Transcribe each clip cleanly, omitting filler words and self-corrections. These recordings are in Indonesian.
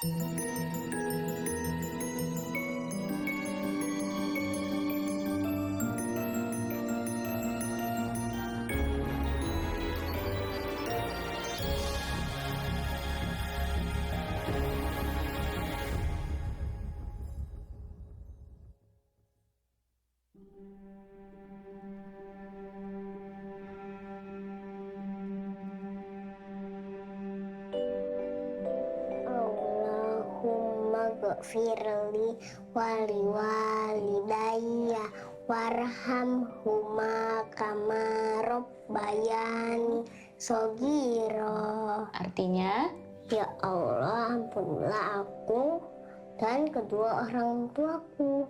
Allahumma ghafirli wali walidayya warhamhuma kama rabbayani shogiro. Artinya? Ya Allah, ampunilah aku dan kedua orang tuaku.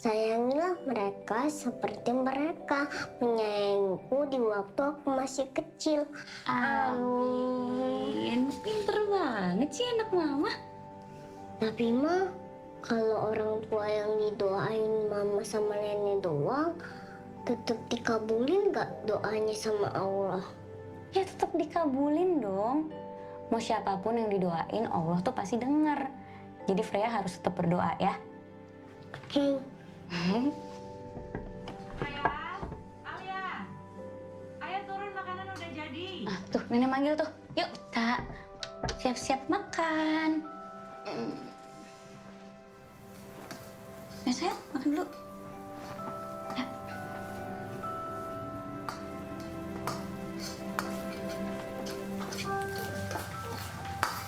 Sayangilah mereka seperti mereka menyayangiku di waktu aku masih kecil. Amin. Pinter banget sih anak mama. Tapi Ma, kalau orang tua yang didoain mama sama nenek doang, tetap dikabulin gak doanya sama Allah? Ya tetap dikabulin dong. Mau siapapun yang didoain, Allah tuh pasti dengar. Jadi Freya harus tetap berdoa ya. Oke. Alia, ayo turun, makanan udah jadi. Ah, tuh nenek manggil tuh. Yuk kita siap-siap makan. Ya sayang, makan dulu. Ya.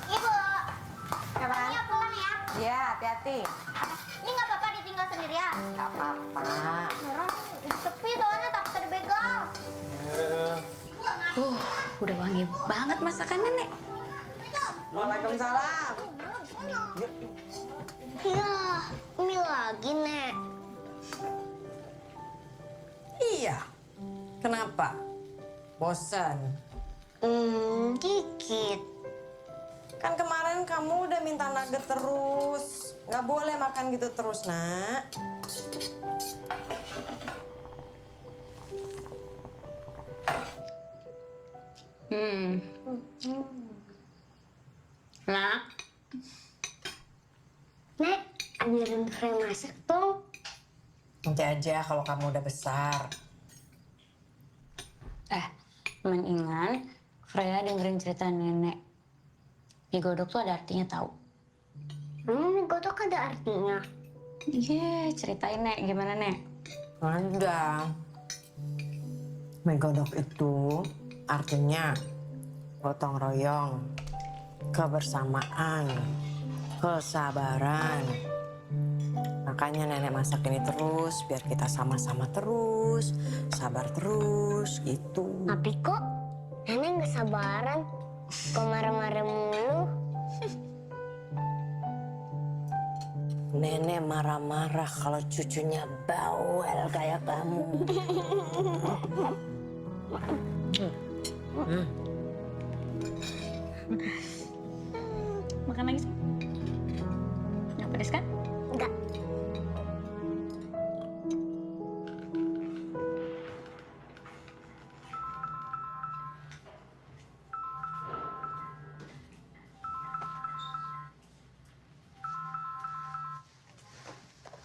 Ibu, katanya pulang ya? Iya, hati-hati. Ini nggak apa-apa ditinggal sendirian? Gak apa-apa. Orang sepi soalnya takut ada begal. Udah wangi banget masakan nenek. Waalaikumsalam. Ya, ini lagi, Nek. Iya. Kenapa? Bosan? Dikit. Kan kemarin kamu udah minta nugget terus. Nggak boleh makan gitu terus, Nak. Nak, Nek, ajarin Freya masak dong. Nanti aja kalau kamu udah besar. mendingan Freya dengerin cerita nenek. Mie godok tuh ada artinya tahu. Mie godok ada artinya? Iya, ceritain Nek, gimana Nek? Ada. Mie godok itu artinya gotong royong, kebersamaan, kesabaran. Makanya nenek masak ini terus biar kita sama-sama terus, sabar terus gitu. Tapi kok nenek nggak sabaran? Kok marah-marah mulu? Nenek marah-marah kalau cucunya bawel kayak kamu. Makan lagi sih. Nggak pedes kan? Enggak.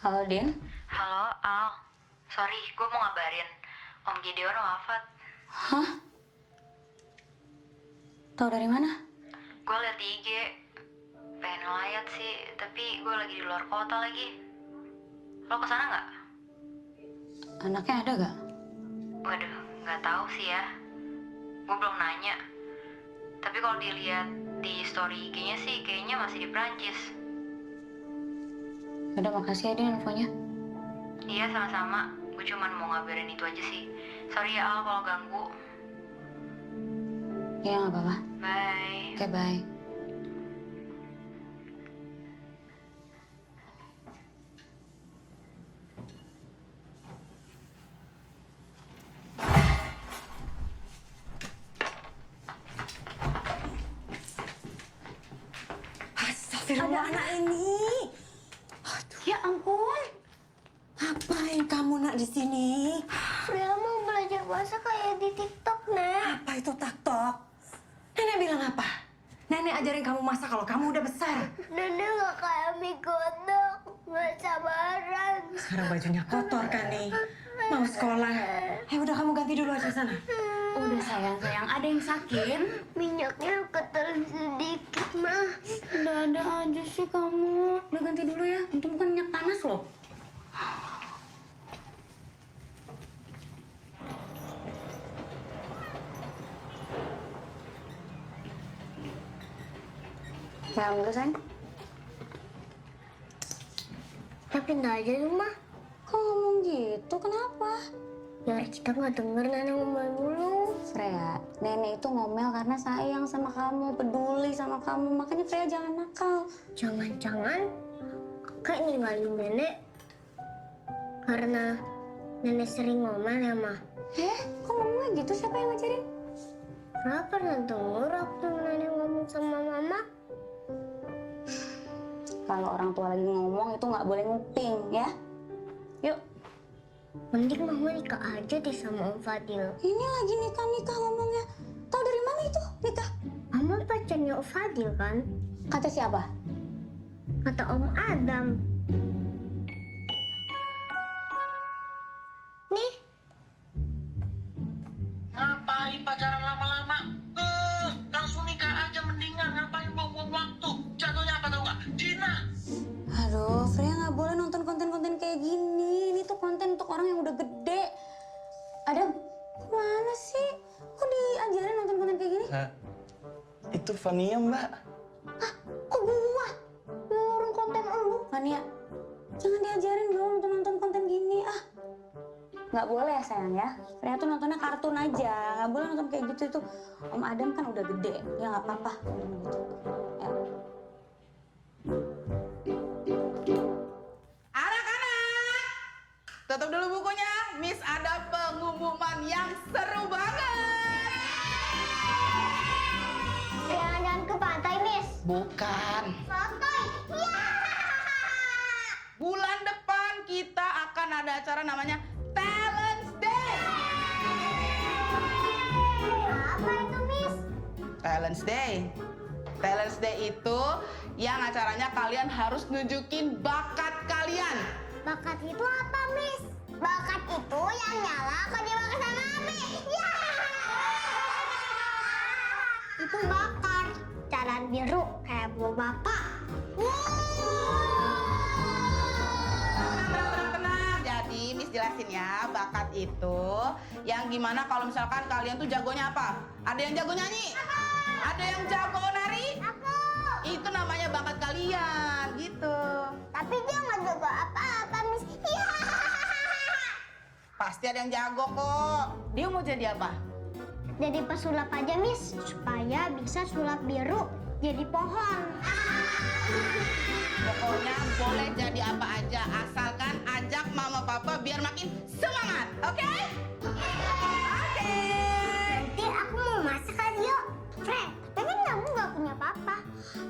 Halo, Din. Halo, Al. Sorry, gue mau ngabarin. Om Gideon wafat. Hah? Tahu dari mana? Gue liat di IG. Pengen ngelayat sih, tapi gue lagi di luar kota lagi. Lo kesana nggak? Anaknya ada gak? Waduh, nggak tahu sih ya. Gue belum nanya. Tapi kalau dilihat di story IG-nya sih, kayaknya masih di Prancis. Udah, makasih ya Din infonya. Iya, sama-sama. Gue cuma mau ngabarin itu aja sih. Sorry ya, Al, kalau ganggu. Iya, nggak apa-apa. Bye. Oke, bye. Astagfirullah, anak ini. Ya ampun. Ngapain kamu nak di sini? Freya mau belajar bahasa kayak di TikTok, Nek. Apa itu taktok? Nenek bilang apa? Nenek nenek ajarin kamu masak kalau kamu udah besar. Nenek gak kayak mie godok, gak sabaran. Sekarang bajunya kotor kan nih. Mau sekolah. Udah kamu ganti dulu aja sana. Udah sayang, ada yang sakit? Minyaknya ketel sedikit, mah. Ada aja sih kamu. Udah ganti dulu ya, itu bukan minyak panas loh. Sayang dulu sayang. Tapi nggak aja rumah. Kok ngomong gitu, kenapa? Biar kita nggak denger nenek ngomel dulu. Freya, nenek itu ngomel karena sayang sama kamu, peduli sama kamu. Makanya Freya jangan nakal. Jangan-jangan kakek ninggalin nenek karena nenek sering ngomel ya, mah. Kok ngomongnya gitu? Siapa yang ngajarin? Kenapa pernah denger waktu nenek ngomong sama mama? Kalau orang tua lagi ngomong itu nggak boleh nguping, ya. Yuk. Mending mama nikah aja deh sama Om Fadil. Ini lagi nikah ngomongnya. Tahu dari mana itu nikah? Mama pacarnya Om Fadil kan? Kata siapa? Kata Om Adam. Nih, Ngapain pacaran lama-lama? Langsung nikah aja mendingan. Ngapain buang-buang waktu? Jatuhnya apa tau nggak? Zina. Aduh, Freya nggak boleh nonton konten-konten kayak gini. Ini tuh konten untuk orang yang udah gede. Adam, mana sih? Kok diajarin nonton konten kayak gini? Itu Fania, Mbak. Kok gua? Orang konten lu. Fania, jangan diajarin dong nonton konten gini. Nggak boleh ya sayang ya. Freya tuh nontonnya kartun aja. Nggak boleh nonton kayak gitu itu. Om Adam kan udah gede. Ya nggak apa-apa nonton gitu. Ya. Anak-anak, tutup dulu bukunya. Miss ada pengumuman yang seru banget. jangan ke pantai, Miss. Bukan. Pantai. Ya. Bulan depan kita akan ada acara namanya Talents Day. Apa itu, Miss? Talents Day. Talents Day itu yang acaranya kalian harus nunjukin bakat kalian. Bakat itu apa, Miss? Bakat itu yang nyala kalau dibakar sama api. Ya. Itu bakar. Jalan biru kayak bu bapak. Tenang. Jadi Miss jelasin ya, bakat itu yang gimana kalau misalkan kalian tuh jagonya apa? Ada yang jago nyanyi? Ada yang jago nari? Aku. Itu namanya bakat kalian, gitu. Tapi dia nggak jago apa-apa, Miss. Ya. Pasti ada yang jago kok. Dia mau jadi apa? Jadi pesulap aja, Miss, supaya bisa sulap biru jadi pohon. Pokoknya boleh jadi apa aja, asalkan ajak mama papa biar makin semangat, oke? Oke. Nanti aku mau masak kan, yuk. Frank, memang kamu nggak punya papa.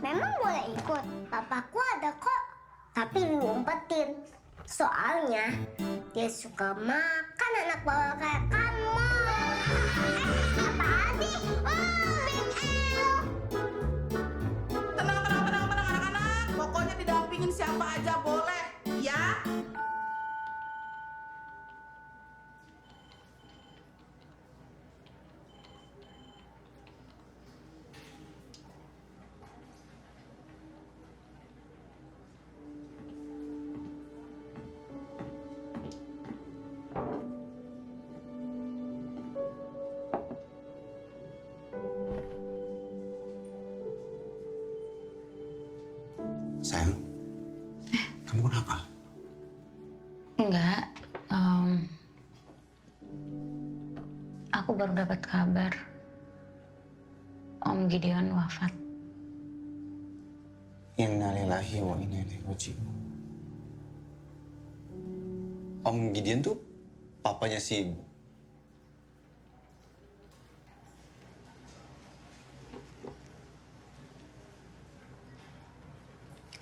Memang boleh ikut. Papaku ada kok. Tapi lu umpetin. Soalnya dia suka makan anak bawal kayak kamu. Apaan sih? Big L. Tenang anak-anak. Pokoknya didampingin siapa aja boleh, ya? Sayang, kamu kenapa? Enggak. Aku baru dapat kabar Om Gideon wafat. Innalillahi wa inna ilaihi raji'un. Om Gideon tuh papanya si Ibu.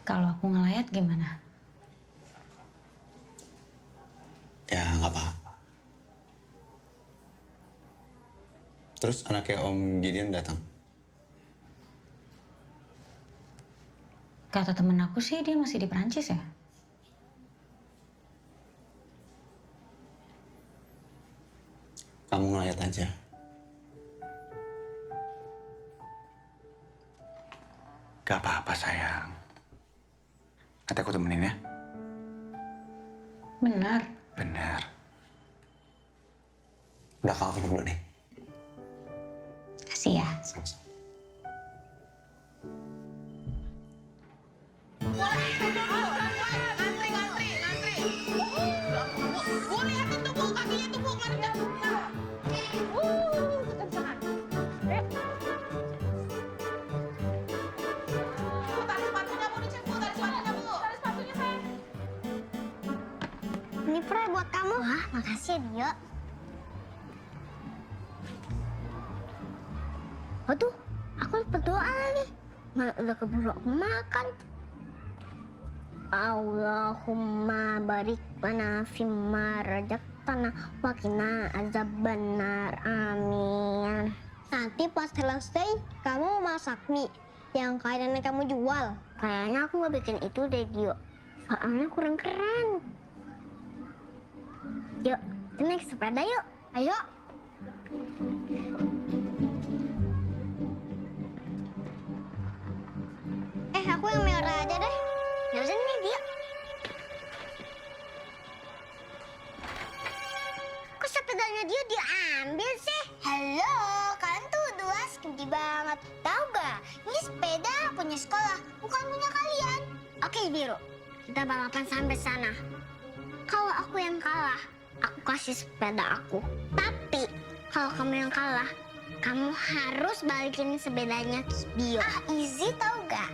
Kalau aku ngelayat gimana? Ya, nggak apa-apa. Terus anaknya Om Gideon datang. Kata temen aku sih dia masih di Perancis ya. Kamu ngeliat aja. Gak apa-apa sayang. Nanti aku temenin ya. Benar. Bener. Udah kakak minum dulu nih. Kasih ya. Sama-sama. Ngantri. Bu, lihat itu Bu, kakinya tuh Bu, ngadep jatuh. Kekencangan. Bu, tali sepatunya Bu, dicek Bu, tali sepatunya Bu. Tali sepatunya sayang. Ini Fre buat kamu. Wah, makasih ya Dio. Waduh, aku lupa doa lagi. Malah udah keburu aku makan. Allahumma barik lana fimma razaqtana wa qina azabannar. Amin. Nanti pas selesai kamu masak mie yang kayaknya kamu jual. Kayaknya aku nggak bikin itu deh Dio. Soalnya kurang keren. Yuk, kita naik sepeda yuk. Ayo. Aku yang merah aja deh. Ya udah nih dia. Kok sepedanya dia diambil sih? Halo, kalian tuh dua skinty banget. Tahu gak? Ini sepeda punya sekolah, bukan punya kalian. Oke Biru, kita balapan sampai sana. Kalau aku yang kalah, aku kasih sepeda aku. Tapi kalau kamu yang kalah, kamu harus balikin sepedanya ke Bio. Easy tau gak?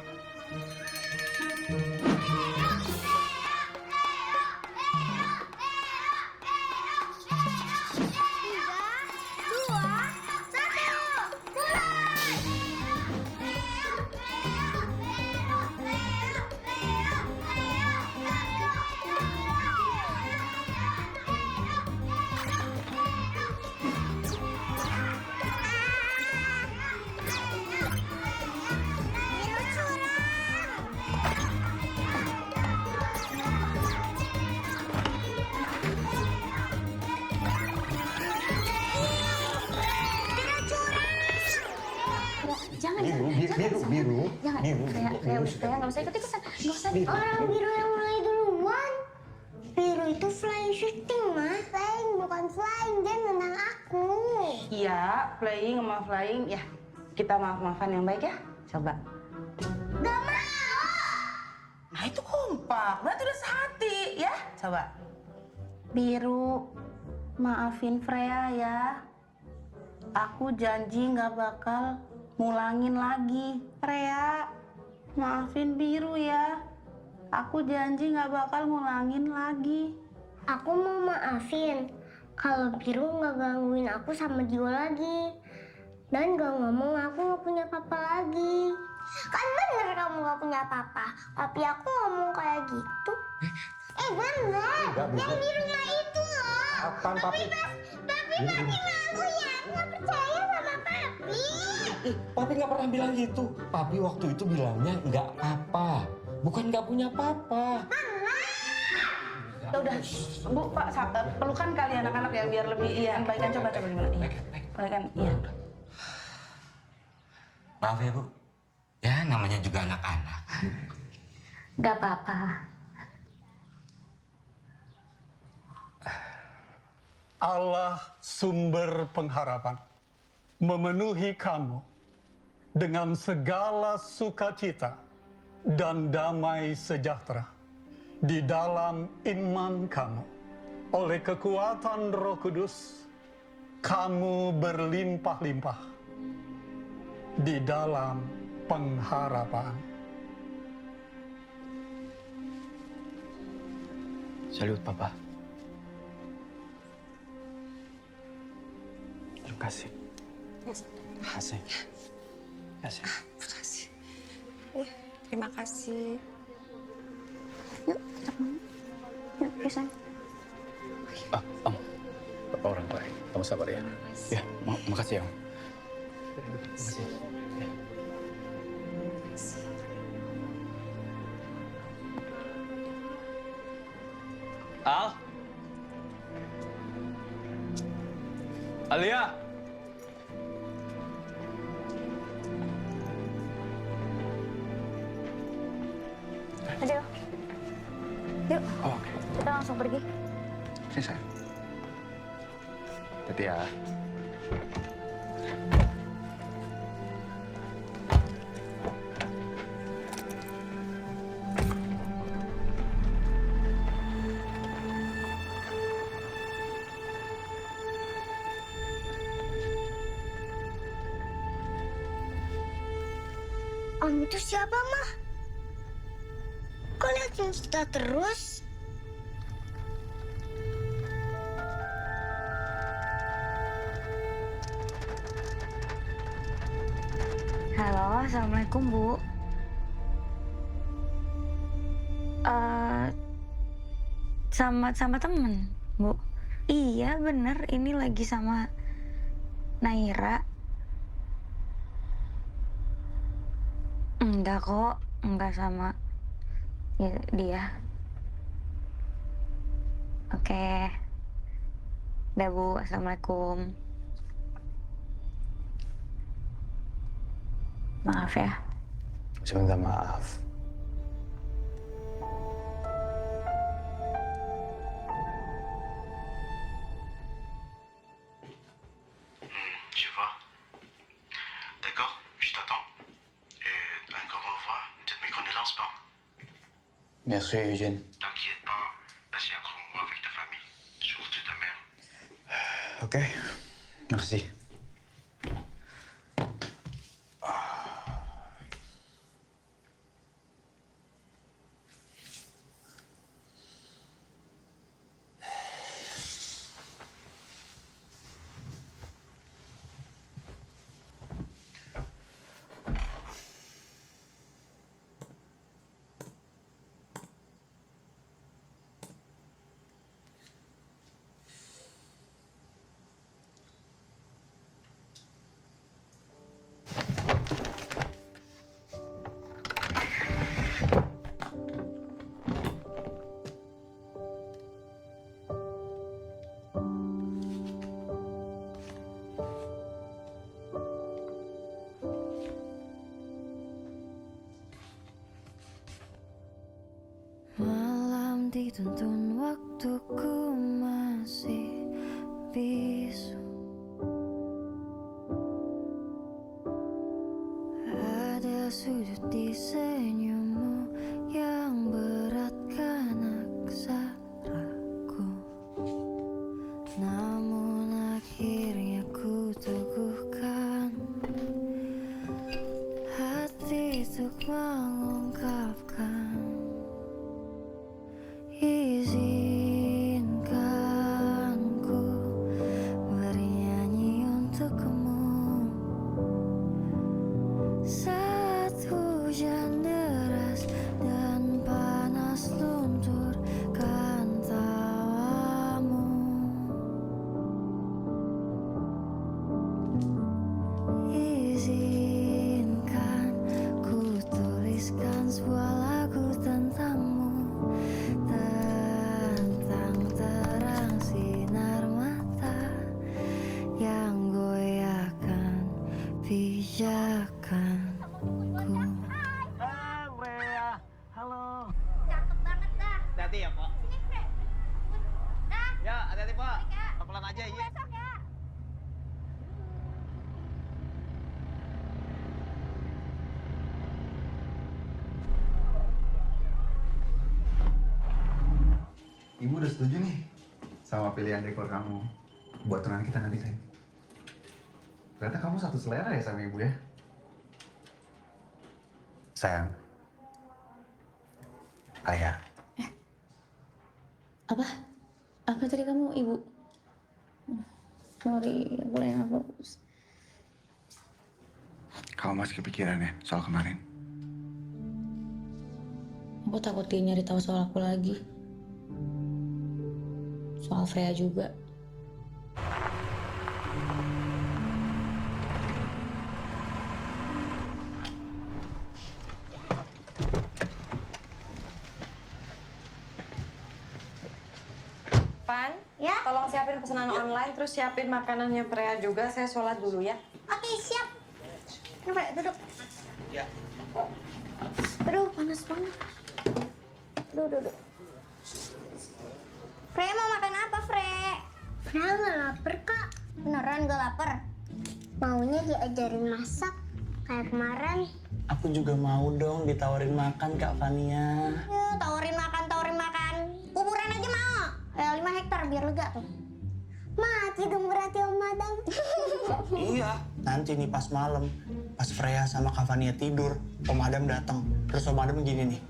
Biru. Jangan, kayak nggak usah ikut-ikutan. Nggak usah. Orang Biru yang mulai duluan. Biru itu flying shooting, Mas. Flying bukan flying, dia nendang aku. Iya, playing sama flying. Ya, kita maaf-maafan yang baik ya. Coba. Gak mau. Nah itu kompak, berarti udah sehati ya. Coba. Biru, maafin Freya ya. Aku janji nggak bakal ngulangin lagi. Freya, maafin Biru ya. Aku janji nggak bakal ngulangin lagi. Aku mau maafin kalau Biru nggak gangguin aku sama Dio lagi. Dan gak ngomong aku nggak punya papa lagi. Kan bener kamu nggak punya papa. Tapi aku ngomong kayak gitu. Bener. Yang di rumah itu loh. Apaan, Papi? Tapi Papi malu ya. Nggak percaya sama Papi. Papi nggak pernah bilang gitu. Papi waktu itu bilangnya nggak apa, bukan nggak punya papa. Ya udah, Bu, Pak, pelukan kali anak-anak ya biar lebih baikan. Coba gimana? Iya. Baikan, iya. Maaf ya Bu, ya namanya juga anak-anak. Gak apa-apa. Allah sumber pengharapan memenuhi kamu dengan segala sukacita dan damai sejahtera di dalam iman kamu. Oleh kekuatan Roh Kudus, kamu berlimpah-limpah di dalam pengharapan. Salut Papa. Terima kasih. Kasih. Kasih. Makasih. Terima kasih. Yuk, kita pulang. Yuk, Risan. Om. Orang baik. Kamu sabar ya. Ya, makasih ya Om. Makasih. Ya. Al? Alia? Aduh. Yuk, Oh, oke. kita langsung pergi. Sini, sayang. Hati ya. Om itu siapa, Mah? Kok liatin kita terus? Halo, assalamualaikum Bu. Sama temen Bu. Iya bener, ini lagi sama Naira. Enggak kok, enggak sama ya, dia. Oke. Udah Bu, assalamualaikum. Maaf ya. Saya minta maaf. Je vois. D'accord, je t'attends. Et un grand au revoir. Toutes mes condoléances, pas. Merci, Eugène. T'inquiète pas. Passe un grand moment avec ta famille. Surtout ta mère. Ok, merci. Malam dituntun waktuku masih bisu. Ada sudut di senyummu yang beratkan aksaraku. Namun akhirnya ku teguhkan hati untuk mengungkapkan. Izinkan ku bernyanyi untukmu saat hujan deras dan panas lunturkan tawamu. Izinkan ku tuliskan sebuah lagu tentangmu, tentang terang sinar mata yang goyahkan pijakanku. Halo. Cakep banget dah. Hati-hati ya, Pak. Sini, Fred. Dah. Ya, hati-hati, Pak. Ya. Pelan aja, Tunggu ya. besok ya. Ibu udah setuju nih sama pilihan dekor kamu buat tunangan kita nanti, sayang. Ternyata kamu satu selera ya sama ibu ya. Sayang. Ayah. Apa? Apa tadi kamu, Ibu? Sorry, aku yang fokus. Kamu masih kepikiran ya soal kemarin? Aku takut dia nyari tahu soal aku lagi. Soal Freya juga. Van, Ya? tolong siapin pesanan online, terus siapin makanannya Freya juga. Saya sholat dulu ya. Oke, siap. Coba duduk. Ya. Aduh, panas banget. Duduk. Fre mau makan apa, Fre? Fre nggak lapar, Kak. Beneran gak lapar? Maunya diajarin masak kayak kemarin. Aku juga mau dong ditawarin makan, Kak Fania. Tawarin makan. Kuburan aja mau. 5 hektar biar lega tuh. Mati dong berarti Om Madang. Iya, nanti nih pas malam, pas Freya sama Kak Fania tidur, Om Adam datang. Terus Om Adam begini nih.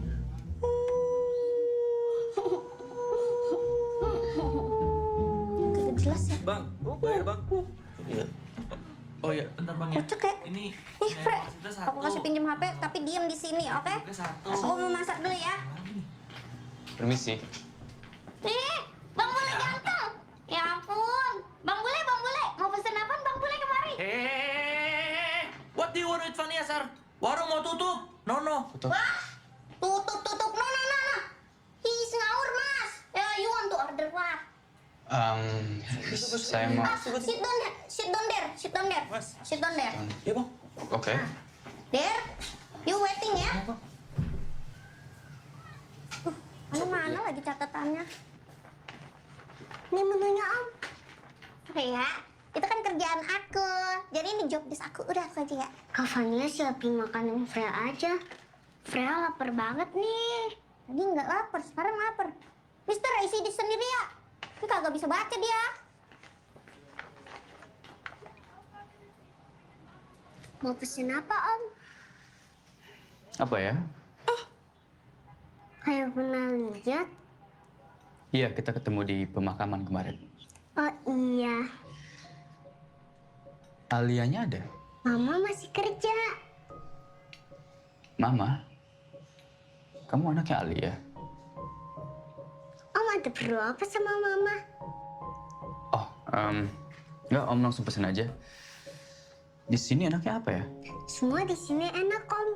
Gak jelas ya. Bang, bayar bang. Iya. Oh iya, bentar bang ya. Kocak ya? Ini Ih, Fre, maksudnya satu. aku kasih pinjam HP tapi diem di sini, oke? Oke, satu. Aku mau masak dulu ya. Permisi. Bang Bule ganteng. Ya ampun. Bang Bule. Mau pesen apa Bang Bule kemari? What do you want with Fania, Sar? Warung mau tutup? No. Wah, tutup. No. He's ngawur, Mas. You want to order what? Saya mau. Sit down there. Iya, Bang. Oke. There. You waiting ya? Mana lagi catatannya? Ini menunya Om. Ya, itu kan kerjaan aku. Jadi ini job desk aku. Udah aku aja ya. Kak Fania siapin makanan Freya aja. Freya lapar banget nih. Tadi nggak lapar, sekarang lapar. Mister, isi di sendiri ya. Ini kagak bisa baca dia. Mau pesen apa, Om? Apa ya? Kayak pernah lihat. Iya, kita ketemu di pemakaman kemarin. Oh iya, Alianya ada? Mama masih kerja. Mama? Kamu anaknya Alia? Om ada perlu apa sama Mama? Oh, enggak, Om langsung pesen aja. Di sini anaknya apa ya? Semua di sini enak, Om.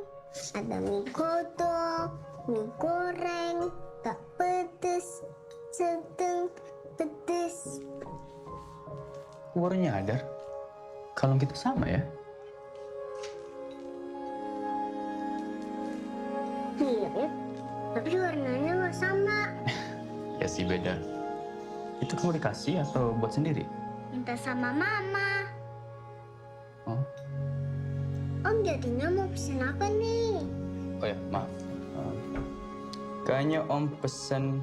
Ada mie kodok, mie goreng, tak pedes, sedang pedes. Aku baru nyadar kalau kita sama ya. Mirip, tapi warnanya nggak sama. Ya sih beda. Itu kamu dikasih atau buat sendiri? Minta sama Mama. Oh, Om jadinya mau pesen apa nih? oh ya maaf. Kayaknya Om pesen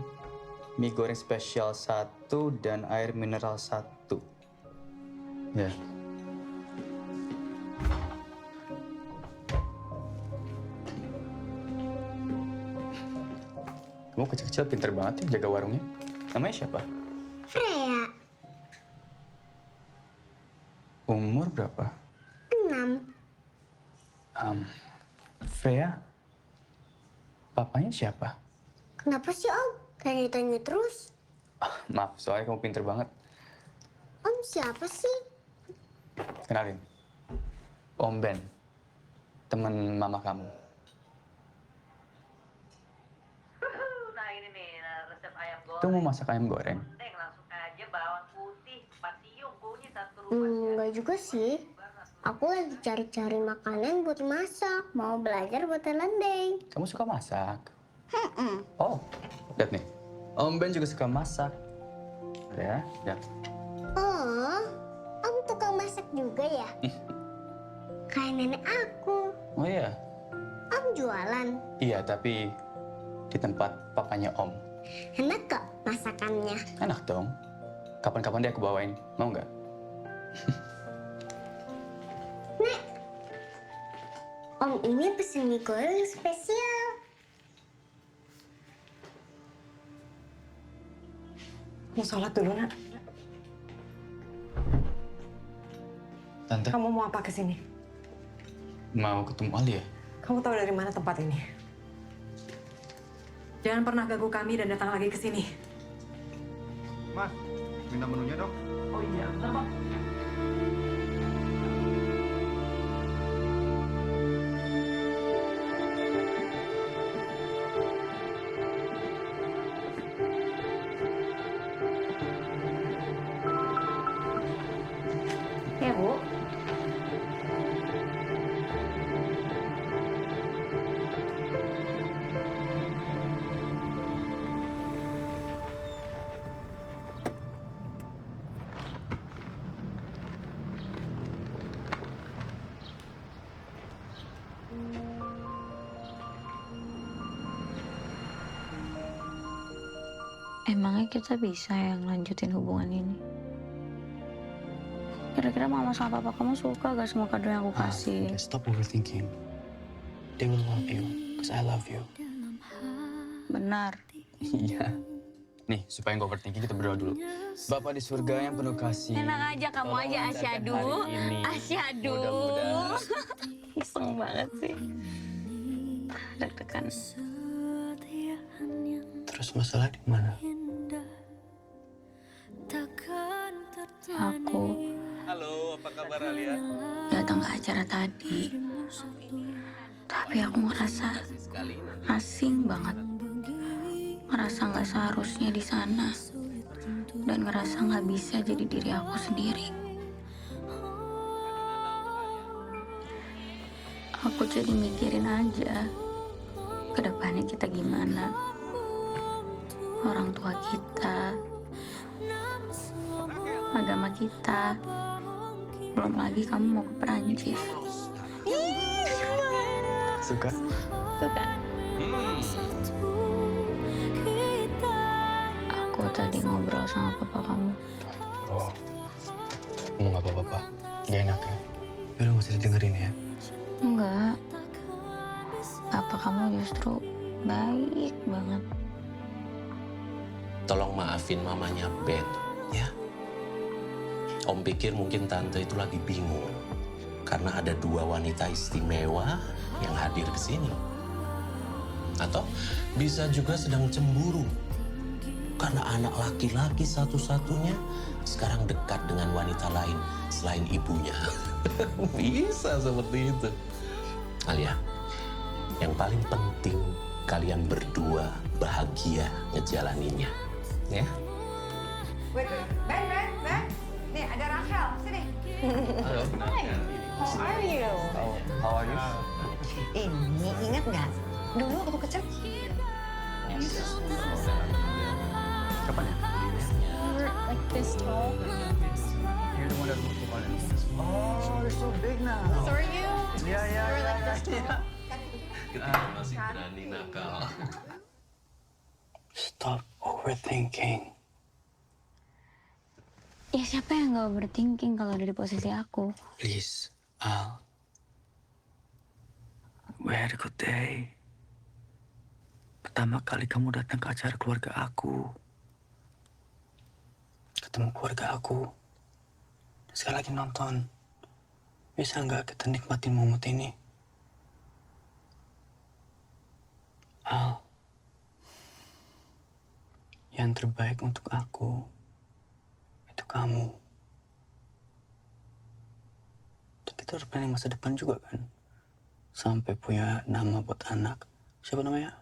mie goreng spesial 1 dan air mineral 1. Ya. Kamu kecil-kecil pinter banget ya jaga warungnya. Namanya siapa? Freya, Umur berapa? 6. Freya, papanya siapa? Kenapa sih Om? Kayak ditanya terus. Maaf, soalnya kamu pinter banget. Om siapa sih? Kenalin, Om Ben, teman mama kamu. Nah ini nih resep ayam Itu mau masak ayam goreng. goreng. Langsung aja bawang putih, pasium, baunya satu rumah. Enggak juga sih. Aku lagi cari-cari makanan buat masak. Mau belajar buat landeng. Kamu suka masak? Oh, lihat nih. Om Ben juga suka masak. Ya. Oh, Om tukang masak juga ya? Kayak nenek aku. Oh iya? Om jualan. Iya, tapi di tempat papanya Om. Enak kok masakannya. Enak dong. Kapan-kapan dia aku bawain. Mau nggak? Nek, Om ini pesen mie goreng spesial. Mau sholat dulu, Nak. Tante, Kamu mau apa ke sini? mau ketemu Alia? Kamu tahu dari mana tempat ini? Jangan pernah ganggu kami dan datang lagi ke sini. Mas, minta menunya dong. Oh iya, bentar bang. Emangnya kita bisa yang lanjutin hubungan ini? Kira-kira mama sama papa kamu suka gak sama kado yang aku kasih? Stop overthinking. They will love you, because I love you. Benar. Iya. Nih, supaya nggak overthinking kita berdoa dulu. Bapak di surga yang penuh kasih. Enak aja, kamu tolong aja lancarkan asyadu. hari ini. Asyadu. Mudah-mudahan. Iseng banget sih. Deg-degan. Terus masalah di mana? Aku Halo, apa kabar Alia? datang ke acara tadi. Tapi aku ngerasa asing banget. Ngerasa nggak seharusnya di sana. Dan ngerasa nggak bisa jadi diri aku sendiri. Aku jadi mikirin aja ke depannya kita gimana. Orang tua kita, agama kita, belum lagi kamu mau ke Perancis. Suka? Suka. Aku tadi ngobrol sama papa kamu. Oh, kamu nggak apa-apa, gak enak ya? Udah nggak usah didengerin ya. Enggak. Papa kamu justru baik banget. Tolong maafin mamanya Ben, ya. Om pikir mungkin tante itu lagi bingung karena ada dua wanita istimewa yang hadir ke sini. Atau bisa juga sedang cemburu karena anak laki-laki satu-satunya sekarang dekat dengan wanita lain selain ibunya. Bisa seperti itu. Alia, yang paling penting kalian berdua bahagia ngejalaninnya. Ya. Ben. Nih, ada Rachel. Sini. Halo. Hi. How are you? How are you? Ini ingat nggak? Dulu waktu kecil. Kapan ya? Like this tall. You're the one that moved to Poland. Oh, they're so big now. So are you? Yeah. You're like this tall. Kita masih berani nakal. Stop overthinking. Ya siapa yang gak overthinking kalau ada di posisi aku? Please, Al. We had a good day. Pertama kali kamu datang ke acara keluarga aku. Ketemu keluarga aku. Sekali lagi nonton. Bisa nggak kita nikmatin momen ini? Al. Yang terbaik untuk aku itu kamu. Dan kita harus planning masa depan juga kan? Sampai punya nama buat anak. Siapa namanya?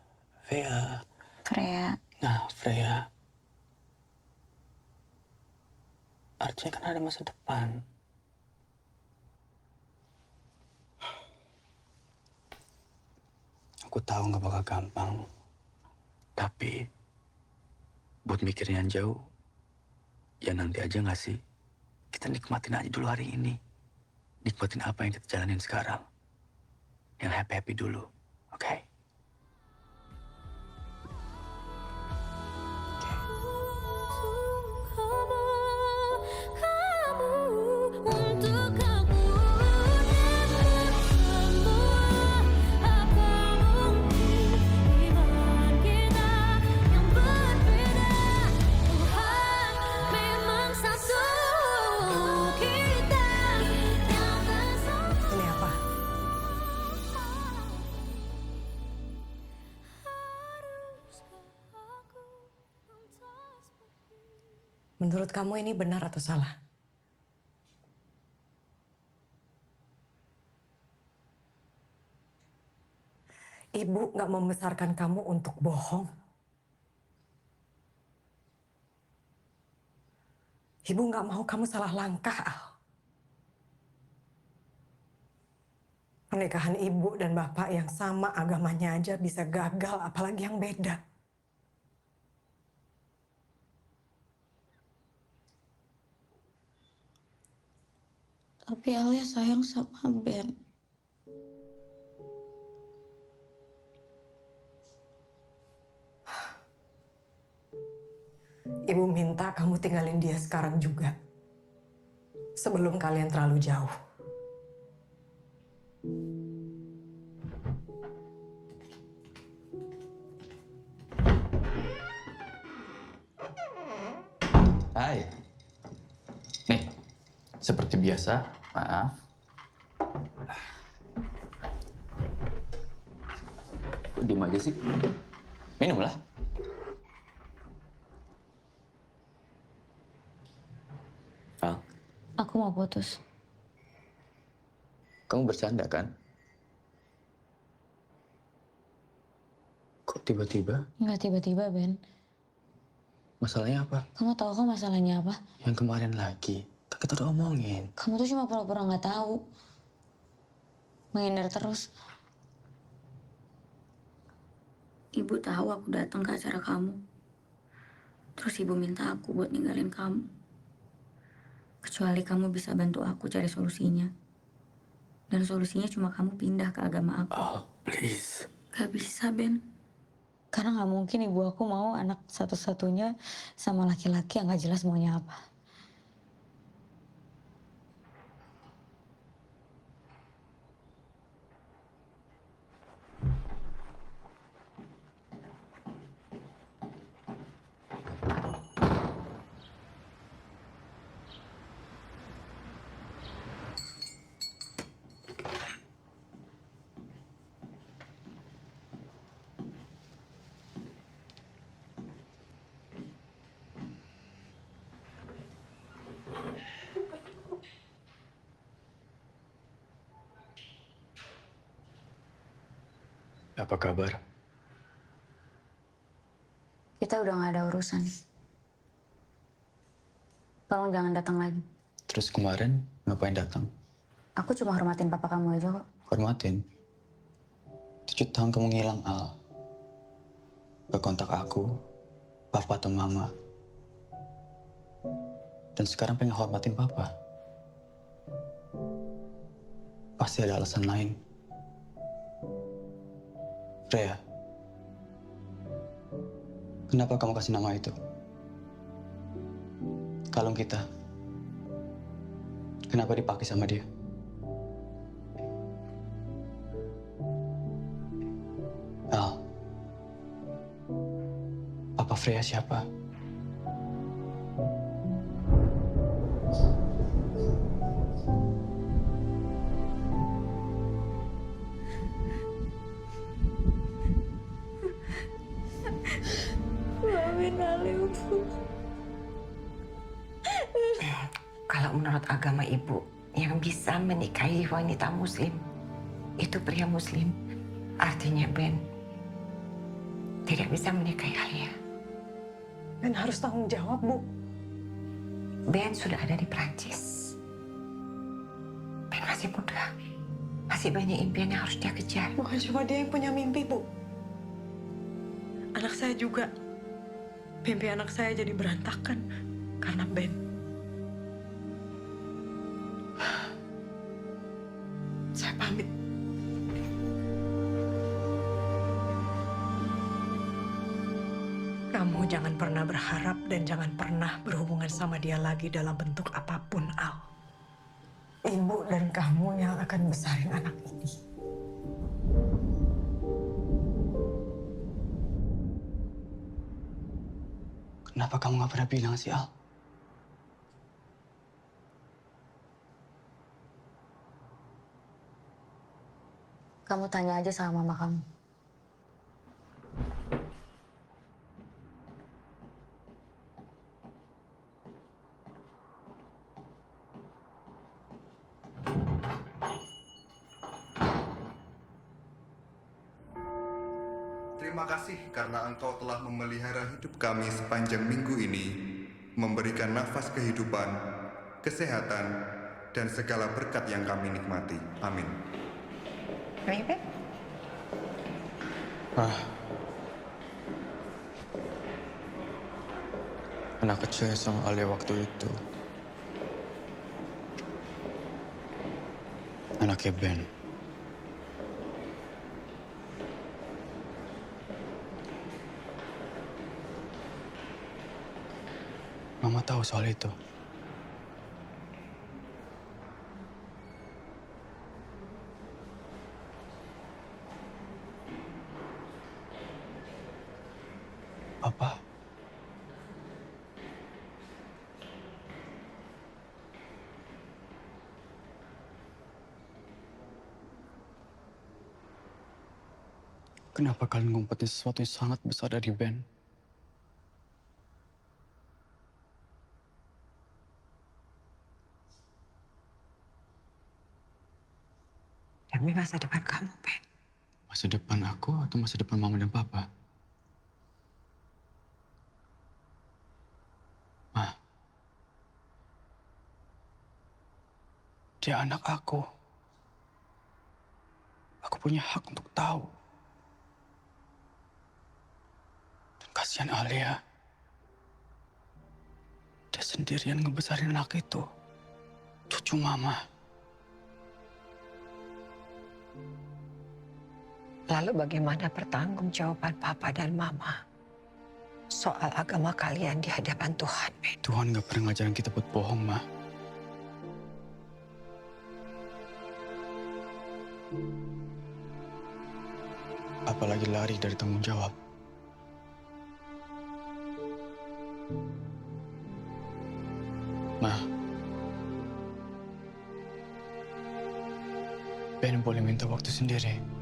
Freya. Nah, Freya. Artinya kan ada masa depan. Aku tahu nggak bakal gampang. Tapi buat mikirin yang jauh, ya nanti aja nggak sih? Kita nikmatin aja dulu hari ini. Nikmatin apa yang kita jalanin sekarang. Yang happy-happy dulu, oke? Ini apa? Menurut kamu ini benar atau salah? Ibu nggak membesarkan kamu untuk bohong. Ibu nggak mau kamu salah langkah, Al. Pernikahan ibu dan bapak yang sama agamanya aja bisa gagal, apalagi yang beda. Tapi Alia sayang sama Ben. Ibu minta kamu tinggalin dia sekarang juga. Sebelum kalian terlalu jauh. Hai. Nih, seperti biasa, maaf. Kok diem aja sih? Minumlah. Al, Aku mau putus. kamu bercanda kan? Kok tiba-tiba? Nggak tiba-tiba, Ben. Masalahnya apa? Kamu tahu kan masalahnya apa? Yang kemarin lagi. Kan kita udah omongin. Kamu tuh cuma pura-pura nggak tahu. Menghindar terus. Ibu tahu aku datang ke acara kamu. Terus ibu minta aku buat ninggalin kamu. Kecuali kamu bisa bantu aku cari solusinya. Dan solusinya cuma kamu pindah ke agama aku. Oh, please. Gak bisa, Ben. Karena nggak mungkin ibu aku mau anak satu-satunya sama laki-laki yang nggak jelas maunya apa. Apa kabar? Kita udah nggak ada urusan. Tolong jangan datang lagi. Terus kemarin ngapain datang? Aku cuma hormatin papa kamu aja kok. Hormatin. 7 tahun kamu ngilang, Al. Gak kontak aku, papa atau mama. Dan sekarang pengen hormatin papa. Pasti ada alasan lain. Freya, kenapa kamu kasih nama itu? Kalung kita, kenapa dipakai sama dia? Al, Papa Freya siapa? Kalau menurut agama ibu, yang bisa menikahi wanita muslim, itu pria muslim. Artinya Ben tidak bisa menikahi Alia. Ben harus tanggung jawab, Bu. Ben sudah ada di Prancis. Ben masih muda. Masih banyak impian yang harus dia kejar. Bukan cuma dia yang punya mimpi, Bu. Anak saya juga. Mimpi anak saya jadi berantakan karena Ben. Saya pamit. Kamu jangan pernah berharap dan jangan pernah berhubungan sama dia lagi dalam bentuk apapun, Al. Ibu dan kamu yang akan besarin anak ini. Kenapa kamu gak pernah bilang sih, Al? Kamu tanya aja sama mama kamu. Terima kasih karena Engkau telah memelihara hidup kami sepanjang minggu ini, memberikan nafas kehidupan, kesehatan, dan segala berkat yang kami nikmati. Amin. Anak kecil sama Alia waktu itu. Anaknya Ben. Mama tahu soal itu. Papa. Kenapa kalian ngumpetin sesuatu yang sangat besar dari Ben? Demi masa depan kamu, Ben. Masa depan aku atau masa depan Mama dan Papa? Ma. Dia anak aku. Aku punya hak untuk tahu. Dan kasihan Alia. Dia sendirian ngebesarin anak itu. Cucu Mama. Lalu bagaimana pertanggungjawaban Papa dan Mama soal agama kalian di hadapan Tuhan, Ben? Tuhan gak pernah ngajarin kita buat bohong, Ma. Apalagi lari dari tanggung jawab. Ma. Ben boleh minta waktu sendiri.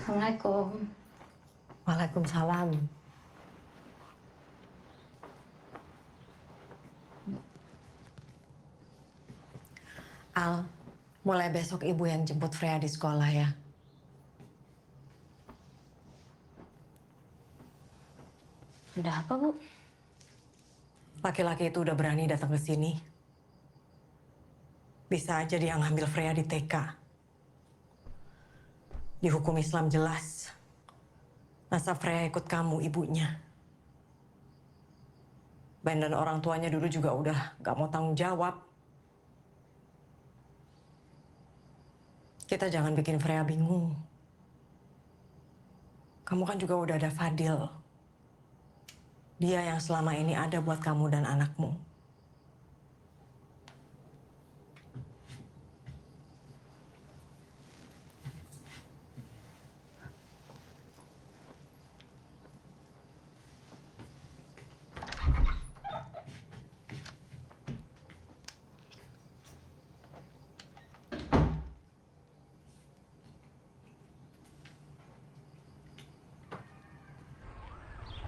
Assalamualaikum. Waalaikumsalam. Al, mulai besok ibu yang jemput Freya di sekolah ya. Udah apa, Bu? Laki-laki itu udah berani datang ke sini. Bisa aja dia ngambil Freya di TK. Di hukum Islam jelas. Masa Freya ikut kamu, ibunya. Ben dan orang tuanya dulu juga udah gak mau tanggung jawab. Kita jangan bikin Freya bingung. Kamu kan juga udah ada Fadil. Dia yang selama ini ada buat kamu dan anakmu.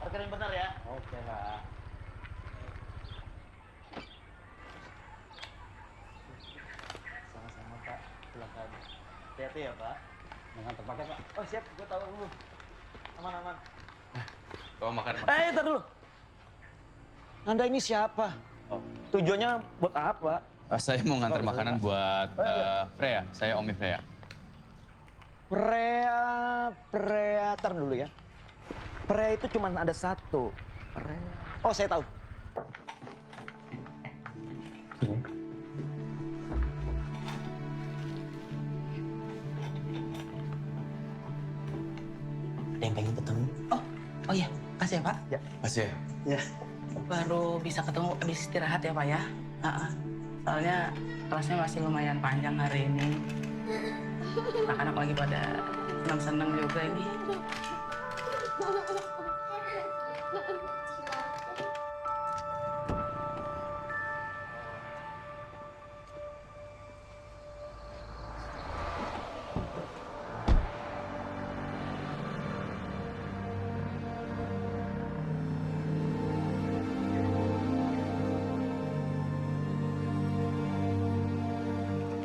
Parkirin benar ya. Oke lah. Sama-sama Pak. Silakan. Hati-hati ya Pak. Jangan terpakai Pak. Oh siap, gue tahu dulu. Aman-aman. Bawa makan. Ntar dulu. Anda ini siapa? Tujuannya buat apa? Saya mau ngantar makanan buat Freya. Saya Omi Freya. Freya, tar dulu ya. Freya itu cuma ada satu. Freya. Oh, saya tahu. Ada yang pengen ketemu. Oh iya, kasih ya Pak. Ya. Makasih ya. Ya. Baru bisa ketemu habis istirahat ya Pak ya. Soalnya kelasnya masih lumayan panjang hari ini. Anak-anak lagi pada senang-senang juga ini.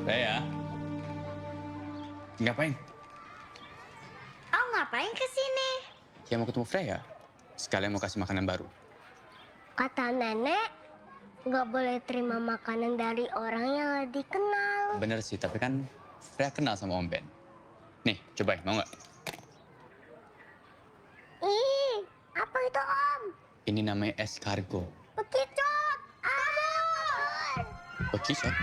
Freya. Ngapain? ngapain kesini? Ya mau ketemu Freya. Sekalian mau kasih makanan baru. Kata nenek, nggak boleh terima makanan dari orang yang nggak dikenal. Bener sih, tapi kan Freya kenal sama Om Ben. Nih, cobain, mau nggak? Ih, apa itu Om? Ini namanya escargot. Bekicot! Aduh! Bekicot?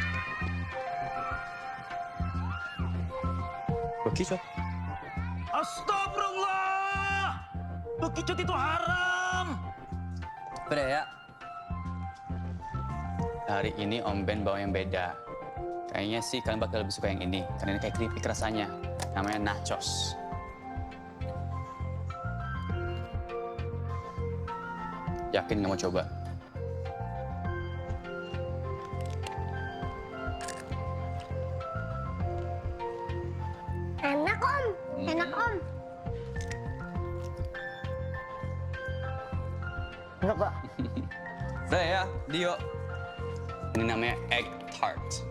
Bekicot? Astagfirullah! Bekicot itu haram! Freya, hari ini Om Ben bawa yang beda. Kayaknya sih kalian bakal lebih suka yang ini, karena ini kayak keripik rasanya. Namanya nachos. Yakin nggak mau coba? Enak Om, enak Om. Enggak, Pak. Freya, Dio. Ini namanya egg tart.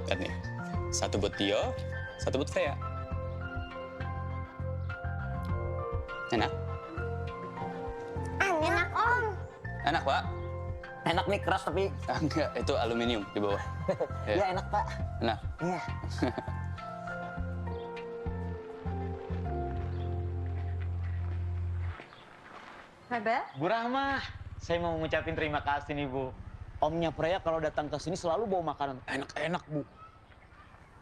Lihat nih. Satu buat Dio, satu buat Freya. Enak? Enak Om. Enak, Pak? Enak nih, keras tapi... Enggak, itu aluminium di bawah. Ya enak, Pak. Enak? Iya. Bebe? Bu Rahma, saya mau ngucapin terima kasih nih, Bu. Omnya Freya kalau datang ke sini selalu bawa makanan enak-enak, Bu.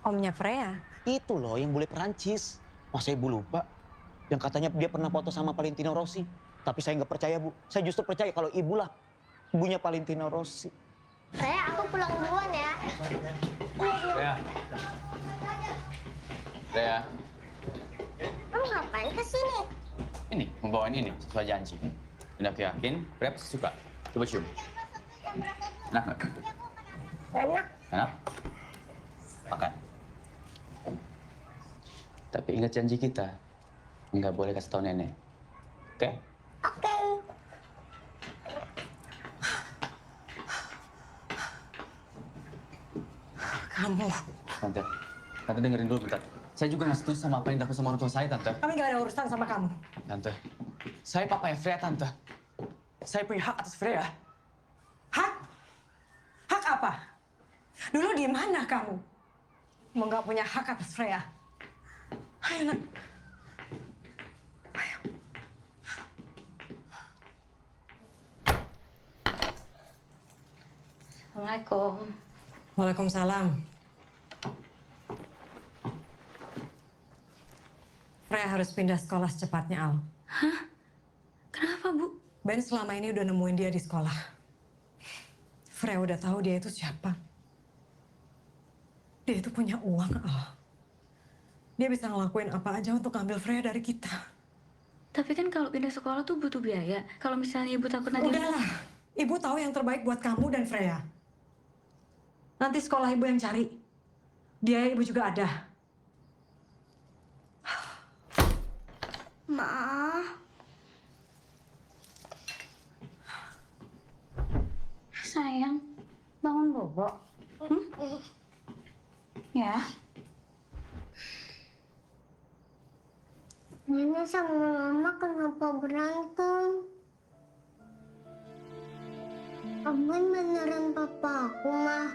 Omnya Freya? Itu loh yang bule Perancis. Masa Ibu lupa? Yang katanya dia pernah foto sama Valentino Rossi. Tapi saya nggak percaya, Bu. Saya justru percaya kalau Ibu lah ibunya Valentino Rossi. Freya, aku pulang duluan ya. Freya. Freya. Kamu ngapain kesini? Ini, mau bawain ini sesuai janji. Dan aku yakin Freya pasti suka. Coba cium. Enak nggak? Enak. Enak? Makan. Tapi ingat janji kita. Nggak boleh kasih tahu nenek. Oke? Oke. Kamu. Tante dengerin dulu bentar. Saya juga nggak setuju sama apa yang dilakukan sama orang tua saya, Tante. Kami nggak ada urusan sama kamu. Tante, saya papanya Freya, Tante. Saya punya hak atas Freya. Hak? Hak apa? Dulu di mana kamu? Mau nggak punya hak atas Freya? Ayo, nak. Ayo. Assalamualaikum. Waalaikumsalam. Freya harus pindah sekolah secepatnya, Al. Hah? Kenapa, Bu? Ben selama ini udah nemuin dia di sekolah. Freya udah tahu dia itu siapa. Dia itu punya uang, Al. Dia bisa ngelakuin apa aja untuk ambil Freya dari kita. Tapi kan kalau pindah sekolah tuh butuh biaya. Kalau misalnya Ibu takut nanti... Udahlah, Ibu tahu yang terbaik buat kamu dan Freya. Nanti sekolah Ibu yang cari. Biaya Ibu juga ada. Ma. Sayang, bangun bobo. Ya. Nenek sama Mama kenapa berantem? Abang beneran papa aku, Mah.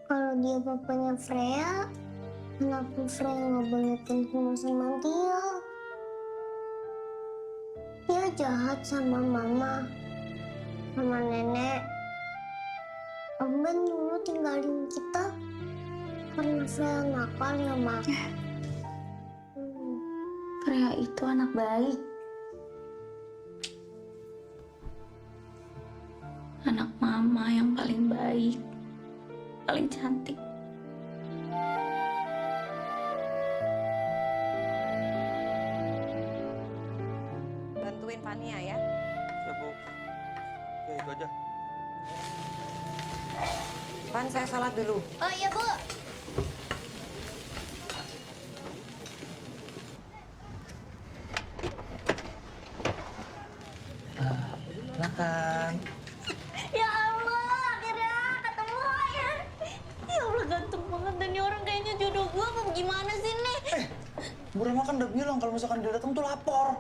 Kalau dia papanya Freya, kenapa Freya nggak boleh ketemu sama dia? Dia jahat sama Mama, sama Nenek. Abang dulu tinggalin kita karena Freya nakal ya, Ma. Freya itu anak baik. Anak Mama yang paling baik, paling cantik. Bantuin Fania ya. Ya, Bu. Ya, itu aja. Pan, saya salat dulu. Oh iya, Bu. Silakan. Ya Allah, akhirnya ketemu ya. Ya Allah, ganteng banget. Dan ini orang kayaknya jodoh gue apa gimana sih nih? Bu Rama kan udah bilang kalau misalkan dia datang tuh lapor.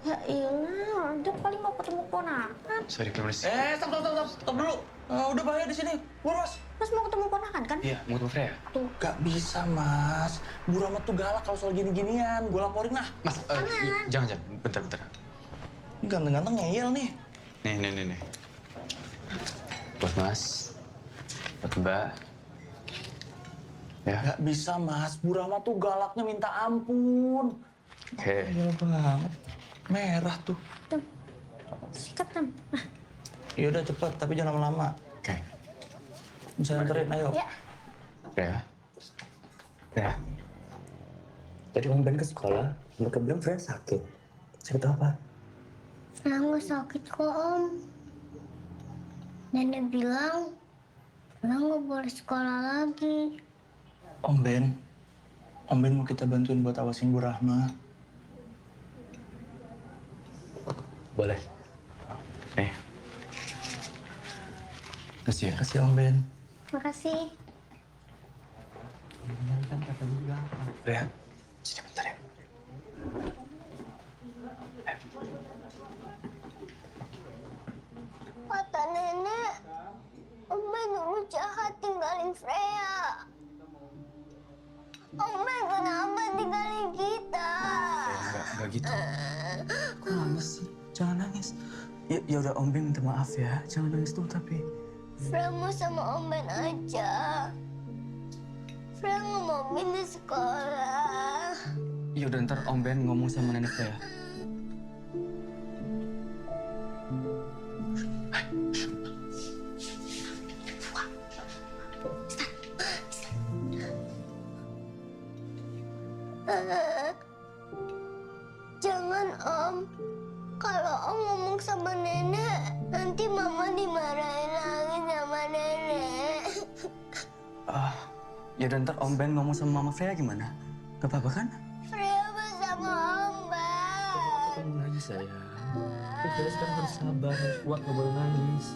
Ya iyalah, dia paling mau ketemu ponakan. Sorry, permisi. Stop dulu. Udah bahaya di sini. Mas. Mas mau ketemu ponakan kan? Iya, mau ketemu Freya. Tuh. Gak bisa, Mas. Bu Rama tuh galak kalau soal gini-ginian. Gue laporin lah. Mas, jangan. Bentar. Ini ganteng-ganteng ngeyel nih. Nih. Buat Mas. Buat Mbak. Ya. Gak bisa, Mas. Bu Rama tuh galaknya minta ampun. Oke. Gila banget. Merah tuh. Tem. Sikat, Tem. Ya udah cepet, tapi jangan lama-lama. Oke. Bisa nganterin, ayo. Ya. Ya. Tadi Om Ben ke sekolah, mereka bilang Freya sakit. Sakit apa? Freya nggak sakit kok, Om. Nenek bilang Freya nggak boleh sekolah lagi. Om Ben mau kita bantuin buat awasin Bu Rahma. Boleh. Kasih ya. Kasih Om Ben. Makasih. Freya, sini bentar ya. Kata nenek, Om Ben dulu jahat tinggalin Freya. Om Ben kenapa tinggalin kita? Enggak gitu. Kok nangis sih? Jangan nangis. Ya udah Om Ben minta maaf ya. Jangan nangis tuh tapi. Freya mau sama Om Ben aja. Freya nggak mau pindah sekolah. Ya udah ntar Om Ben ngomong sama nenek Freya. Jangan Om. Kalau Om ngomong sama nenek, nanti Mama dimarahin lagi sama nenek. Ya udah ntar Om Ben ngomong sama Mama Freya gimana? Gak apa-apa kan? Freya bersama Om Ben. Kamu lagi sayang. Freya sekarang harus sabar, harus kuat, gak boleh nangis.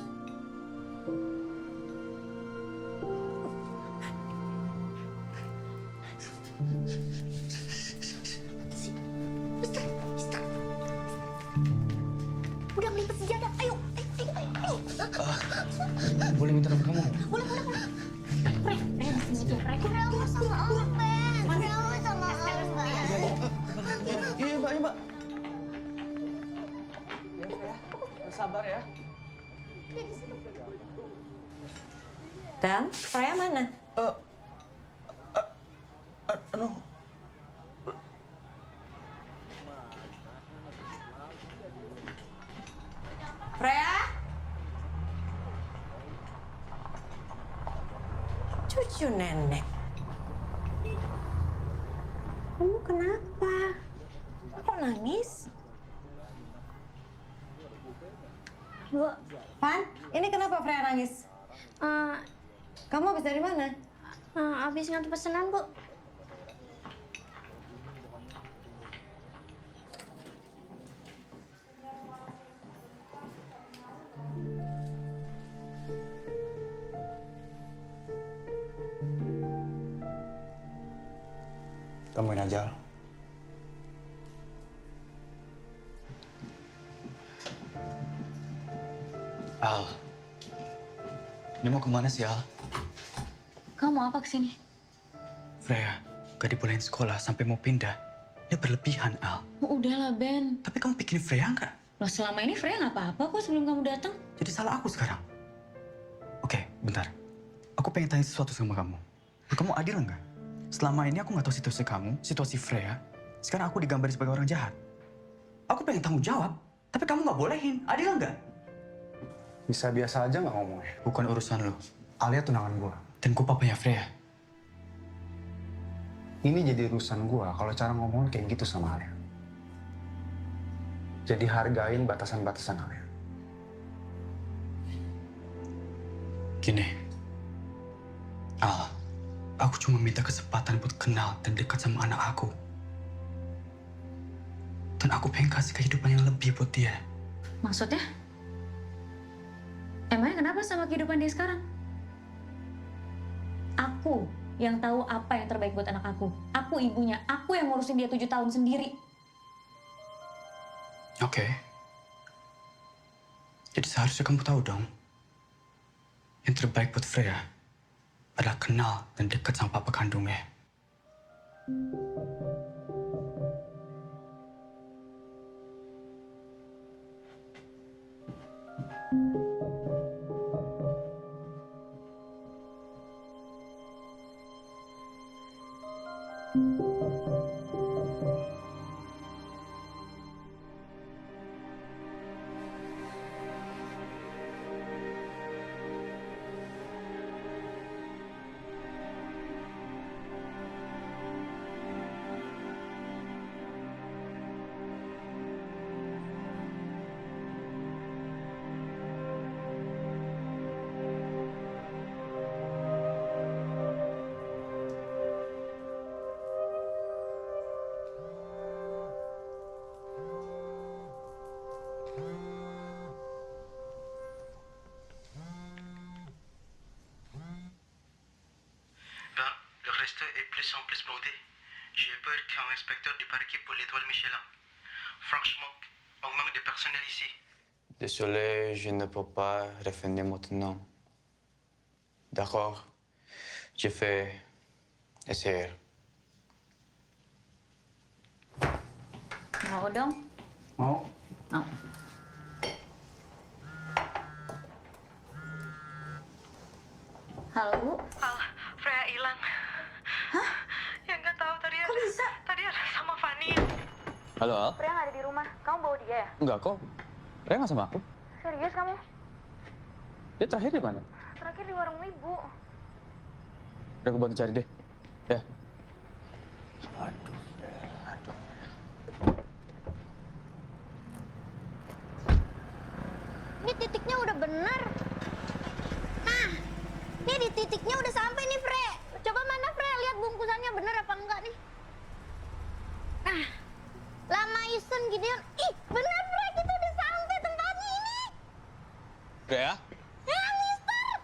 Udah melipat sejadah. Ayo. Boleh minta nomor kamu? Boleh. Freya mau sama Om Ben. Freya mau sama Om Ben. Iya Mbak. Sabar ya. Dan Freya mana? Freya? Cucu nenek. Kamu kenapa? Kok nangis? Bu, Pan, ini kenapa Freya nangis? Kamu habis dari mana? Habis ngantar pesanan, Bu. Temuin aja. Al, ini mau kemana sih Al? Kamu mau apa kesini? Freya, gak dibolehin sekolah sampai mau pindah. Ini berlebihan Al. Udahlah Ben. Tapi kamu pikirin Freya nggak? Loh selama ini Freya nggak apa-apa kok sebelum kamu datang. Jadi salah aku sekarang. Oke, bentar. Aku pengen tanya sesuatu sama kamu. Kamu adil nggak? Selama ini aku nggak tahu situasi kamu, situasi Freya. Sekarang aku digambarin sebagai orang jahat. Aku pengen tanggung jawab, tapi kamu nggak bolehin. Adil nggak? Bisa biasa aja nggak ngomongnya? Bukan urusan lo. Alia tunangan gua. Dan gue papanya Freya. Ini jadi urusan gua kalau cara ngomong kayak gitu sama Alia. Jadi hargain batasan-batasan Alia. Gini, Al, aku cuma minta kesempatan buat kenal dan dekat sama anak aku. Dan aku pengen kasih kehidupan yang lebih buat dia. Maksudnya? Emangnya kenapa sama kehidupan dia sekarang? Aku yang tahu apa yang terbaik buat anak aku. Aku ibunya, aku yang ngurusin dia 7 tahun sendiri. Oke. Jadi seharusnya kamu tahu dong. Yang terbaik buat Freya adalah kenal dan dekat sama papa kandungnya. Le resto est plus en plus bondé. J'ai peur qu'un inspecteur débarque pour l'étoile Michelin. Franchement, on manque de personnel ici. Désolé, je ne peux pas revenir maintenant. D'accord, je vais essayer. Mau dong? Mau? Mau. Halo, Bu. Freya hilang. Hah? Ya nggak tahu tadi. Kok bisa? Tadi ada sama Fanny. Halo, Al? Freya nggak ada di rumah. Kamu bawa dia ya? Enggak kok. Freya nggak sama aku. Serius kamu? Dia terakhir di mana? Terakhir di warung ibu. Udah aku bantu cari deh. Ya. Ini titiknya udah bener. Nah, ini di titiknya udah sampai nih, Fre. Coba mana, Fre? Lihat bungkusannya bener apa enggak nih. Nah, lama Isen Gideon. Ih, bener, Fre. Kita udah sampai tempatnya ini. Freya? Ya, Mister.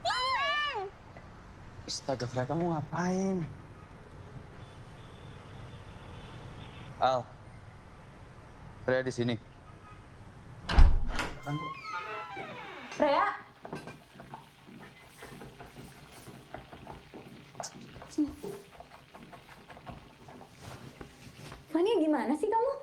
Ini. Astaga, Freya, kamu ngapain? Al, Freya di sini. Freya? Fania, gimana sih kamu?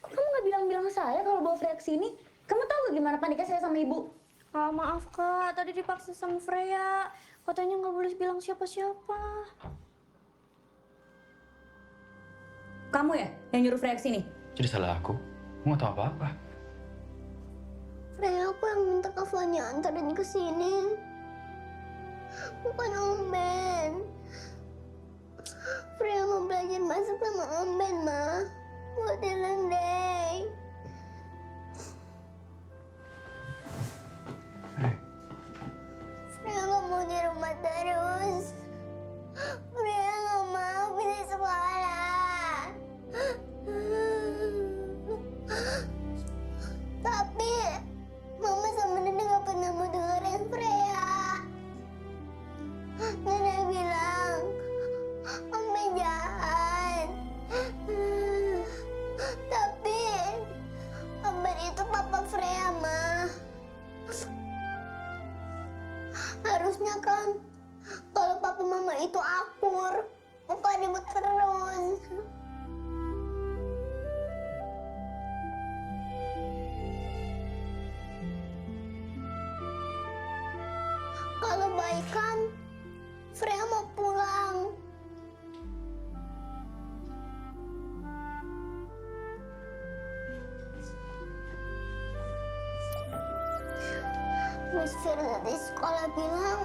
Kok kamu nggak bilang-bilang saya kalau bawa Freya ke sini? Kamu tahu gak gimana paniknya saya sama ibu? Maaf, Kak. Tadi dipaksa sama Freya. Katanya nggak boleh bilang siapa-siapa. Kamu ya yang nyuruh Freya ke sini? Jadi salah aku? Aku nggak tahu apa-apa. Freya, aku yang minta Kak Fania antarin ke sini. Bukan Om Ben. Freya mau belajar masak sama Om Ben, Ma. Buat Day. Freya nggak mau di rumah terus. Freya nggak mau pindah sekolah. Tapi Mama sama Nenek nggak pernah mau dengerin Freya. Nenek bilang Om Ben jahat. Tapi Om Ben itu papa Freya, Ma. Harusnya kan kalau papa mama itu akur, bukan ribut terus. Kalau baikan, Freya mau pulang. Miss Firza di sekolah bilang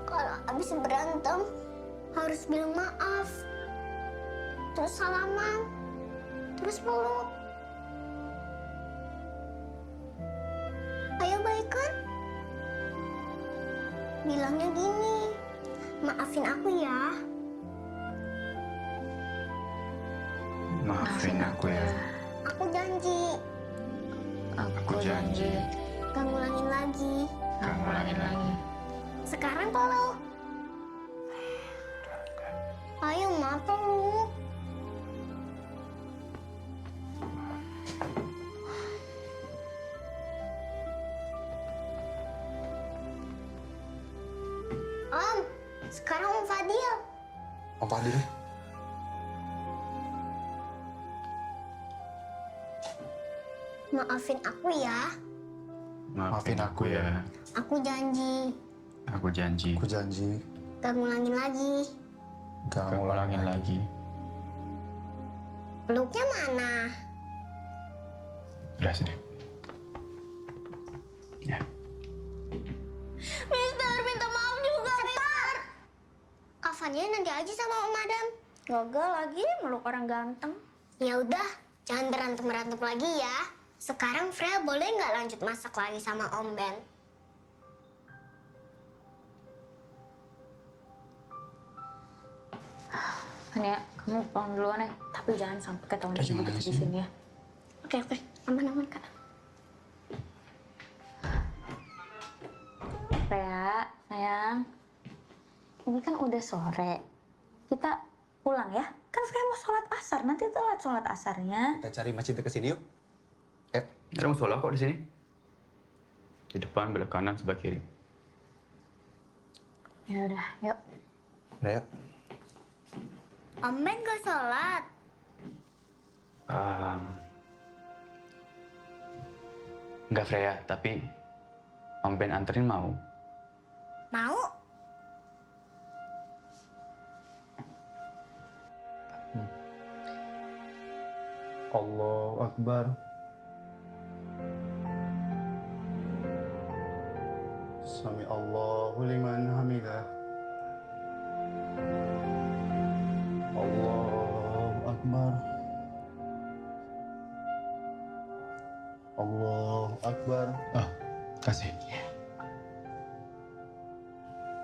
kalau habis berantem harus bilang maaf, terus salaman, terus peluk. Ayo baikan. Bilangnya gini, maafin aku ya. Maafin aku ya. Aku janji. Aku janji. Gak ngulangin lagi. Gak ngulangin lagi. Sekarang peluk. mau peluk. Om, sekarang Om Fadil. Om Fadil. Maafin aku ya. Maafin aku ya. Aku janji Aku janji. Aku janji. gak ngulangin lagi. Gak ngulangin lagi. Peluknya mana? Udah sini. Ya. Mister, minta maaf juga, Mister. Kafannya nanti aja sama Om Adam. Gagal lagi meluk orang ganteng. Ya udah, jangan berantem lagi ya. Sekarang Freya boleh nggak lanjut masak lagi sama Om Ben? Fania, kamu pulang duluan ya. Tapi jangan sampai ketahuan ibu di sini ya. Oke, aman Kak. Freya, sayang. Ini kan udah sore. Kita pulang ya. Kan Freya mau sholat asar. Nanti telat sholat asarnya. Kita cari masjid dekat sini yuk. Ada musola kok di sini. Di depan, belok kanan, sebelah kiri. Ya udah, yuk. Udah yuk. Om Ben gak sholat. Enggak Freya, tapi Om Ben anterin mau. Mau? Allahu Akbar. Sami Allahu liman hamidah. Allahu Akbar. Allahu Akbar. Ah, kasih.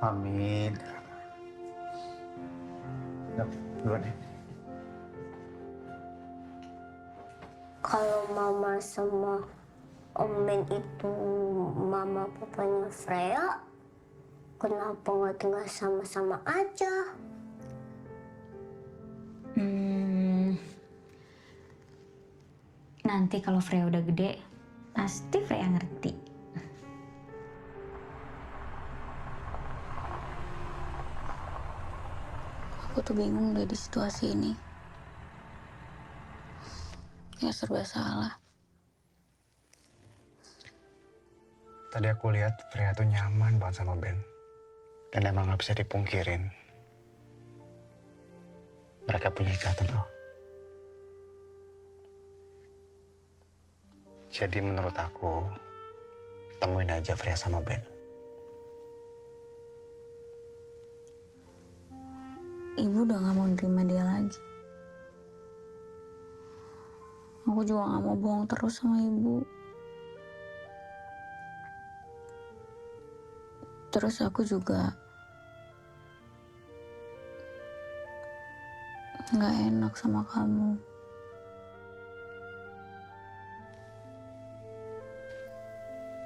Amin. Yuk, duluan ya. Kalau Mama sama Om Ben itu Mama papanya Freya, kenapa nggak tinggal sama-sama aja? Nanti kalau Freya udah gede, pasti Freya ngerti. Aku tuh bingung deh di situasi ini. Ya serba salah. Tadi aku lihat Freya tuh nyaman banget sama Ben. Dan emang gak bisa dipungkirin. Mereka punya ikatan loh. Jadi menurut aku, temuin aja Freya sama Ben. Ibu udah gak mau nerima dia lagi. Aku juga gak mau bohong terus sama ibu. Terus aku juga gak enak sama kamu.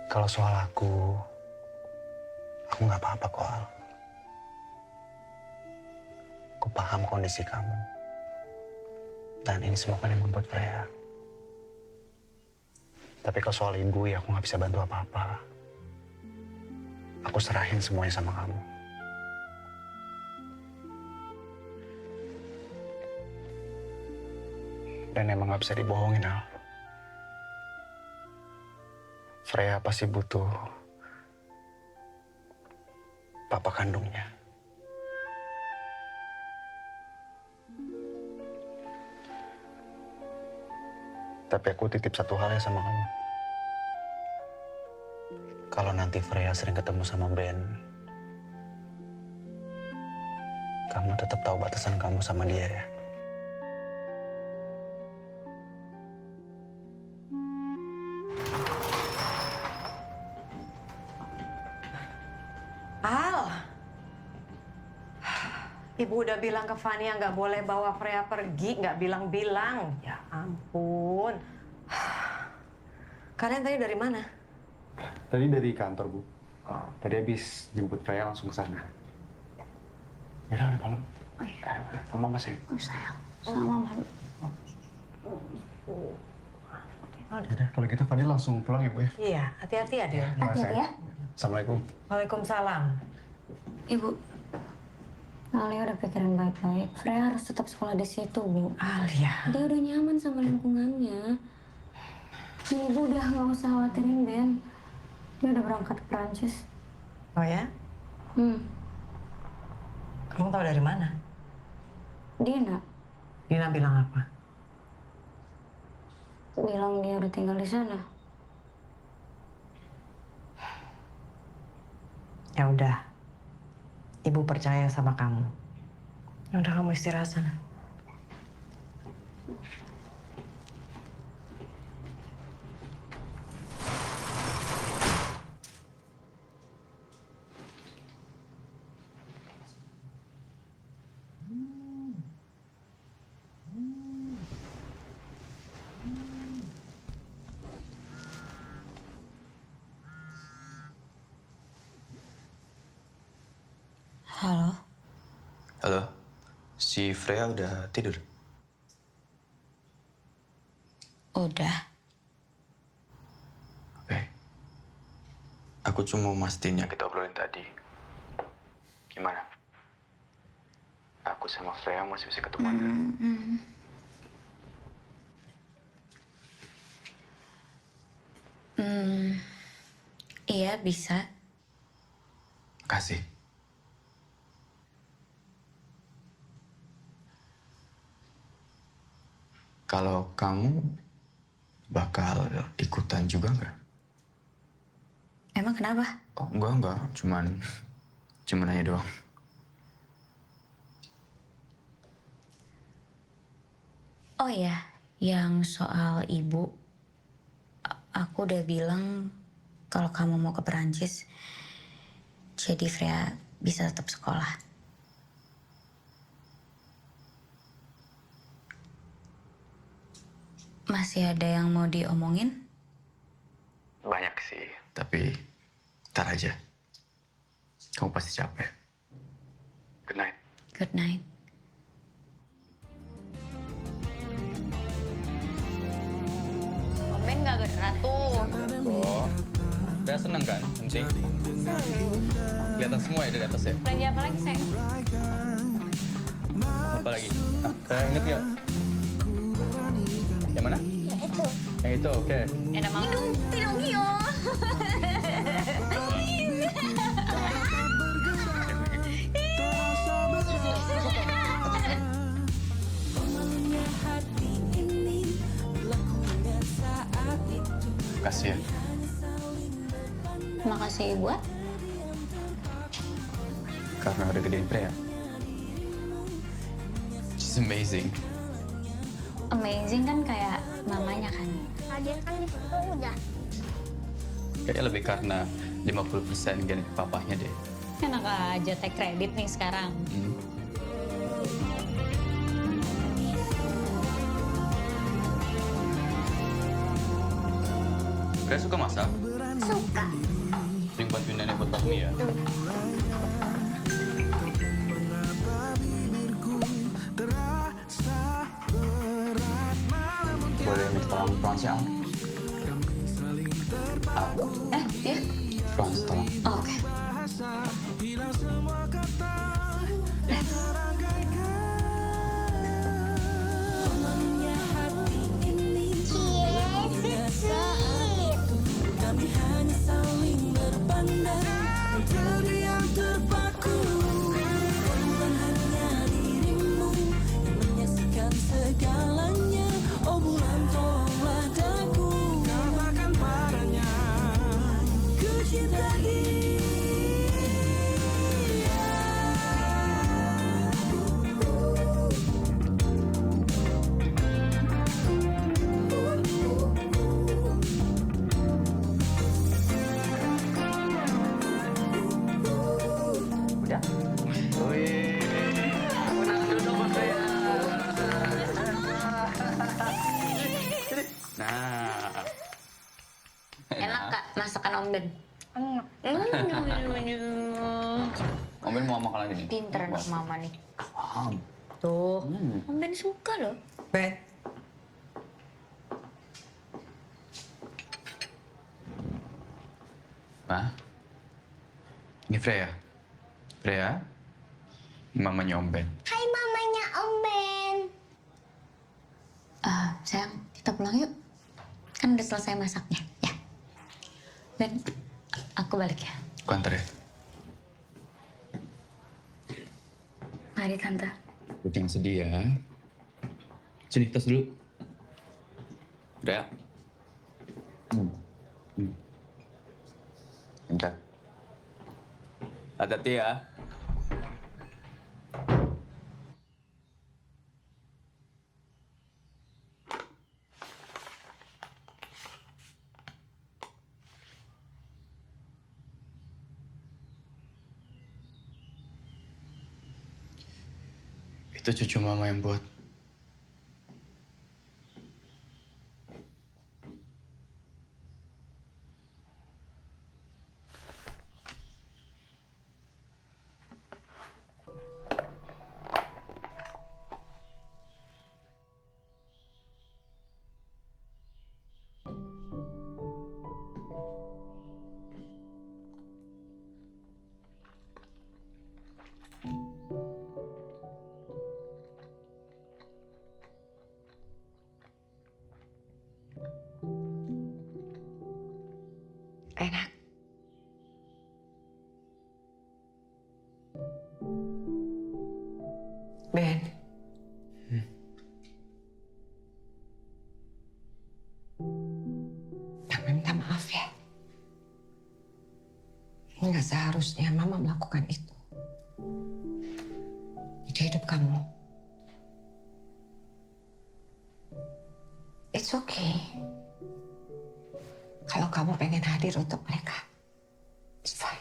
Kalau soal aku gak apa-apa kok, Al. Aku paham kondisi kamu. Dan ini semua kan emang buat Freya. Tapi kalau soal ibu ya aku gak bisa bantu apa-apa. Aku serahin semuanya sama kamu. Dan emang gak bisa dibohongin, Al. Freya pasti butuh papa kandungnya. Tapi aku titip satu hal ya sama kamu. Kalau nanti Freya sering ketemu sama Ben, kamu tetap tahu batasan kamu sama dia ya. Al, Ibu udah bilang ke Fania nggak boleh bawa Freya pergi, nggak bilang-bilang. Ya ampun. Kalian tadi dari mana? Tadi dari kantor, Bu. Tadi habis jemput Freya langsung ke sana. Ya udah, malam. Mama masih. Sayang, sama mama. Udah, kalau gitu Fadil langsung pulang ya, Bu ya? Iya, hati-hati ya, Dil. Hati-hati ya. Assalamualaikum. Waalaikumsalam. Ibu, Alia udah pikirin baik-baik. Freya harus tetap sekolah di situ, Bu. Alia. Dia udah nyaman sama lingkungannya. Dan Ibu udah nggak usah khawatirin Ben. Dia udah berangkat ke Perancis. Oh ya? Kamu tahu dari mana? Dina Dina bilang apa? bilang dia udah tinggal di sana. Ya udah. Ibu percaya sama kamu. Ya udah, kamu istirahat sana. Halo? Halo, si Freya udah tidur? Udah. Oke. Aku cuma mau mastiin yang kita obrolin tadi. Gimana? Aku sama Freya masih bisa ketemuan kan? Iya, bisa. Kasih. Kalau kamu bakal ikutan juga nggak? Emang kenapa? Oh, enggak. Cuman nanya doang. Oh ya, yang soal ibu, aku udah bilang kalau kamu mau ke Perancis, jadi Freya bisa tetap sekolah. Masih ada yang mau diomongin? Banyak sih, tapi ntar aja. Kamu pasti capek. Good night. Good night. Ben nggak gerak tuh. Oh, udah seneng kan, nanti? Kelihatan semua ya dari atas ya? Belanja apa lagi, sayang? Apa lagi? Saya inget nggak? Yang mana? Yang itu, oke. Enak banget. Tidung Gio. Kasih ya. Makasih buat. Karena udah gedein Freya. She's amazing. Amazing kan kayak mamanya kan? Hadiah kan di situ udah. Kayaknya lebih karena 50% genetik papahnya deh. Enak aja take kredit nih sekarang. Freya suka masak? Suka. Sering bantuin nenek buat bakmi ya? Boleh minta tolong France ya? Dia? France, tolong. Oh, oke. Kami hanya saling berpandang, terdiam terpaku. Bukan hanya dirimu yang menyaksikan segalanya. Oh bulan, tolonglah daku, katakan padanya ku cinta dia. Udah? Wih, menang dulu sama saya. Nah. Enak Kak masakan Om Ben? Om Ben mau makan lagi nih? Pinter anak mama nih. Tuh, Om Ben suka loh. Ben. Ma, ini Freya. Freya, mamanya Om Ben. Hai mamanya Om Ben. Sayang, kita pulang yuk. Kan udah selesai masaknya, ya. Ben, aku balik ya. Aku antar ya. Mari Tante. Lu jangan sedih ya. Sini, tas dulu. Freya. Bentar. Hati-hati ya. Itu cucu mama yang buat. Enak. Ben. Mama minta maaf ya. Nggak seharusnya Mama melakukan itu. Itu hidup kamu. It's okay. Kalau kamu pengen hadir untuk mereka, it's fine.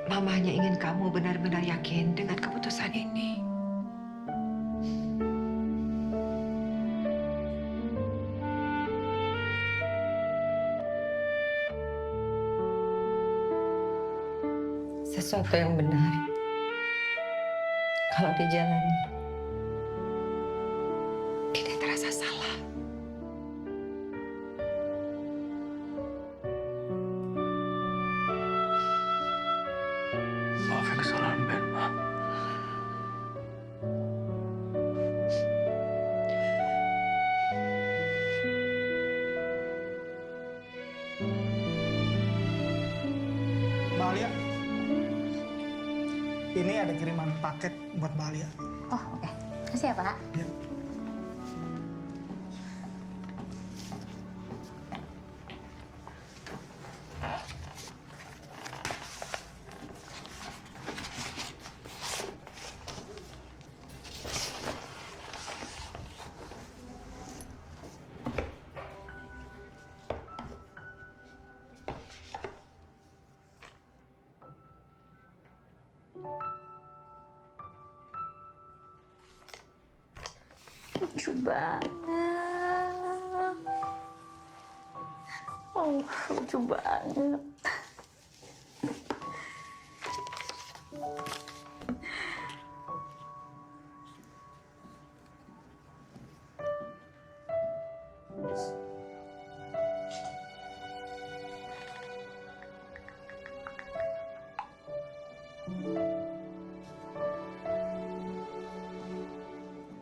Mama hanya ingin kamu benar-benar yakin dengan keputusan ini. Sesuatu yang benar, kalau dijalani, tidak terasa salah. Maafin kesalahan Ben, Ma. Mbak Alia, ini ada kiriman paket buat Mbak Alia. Oh, oke. Kasih ya, Pak. Ya. Lucu banget. Oh, lucu banget.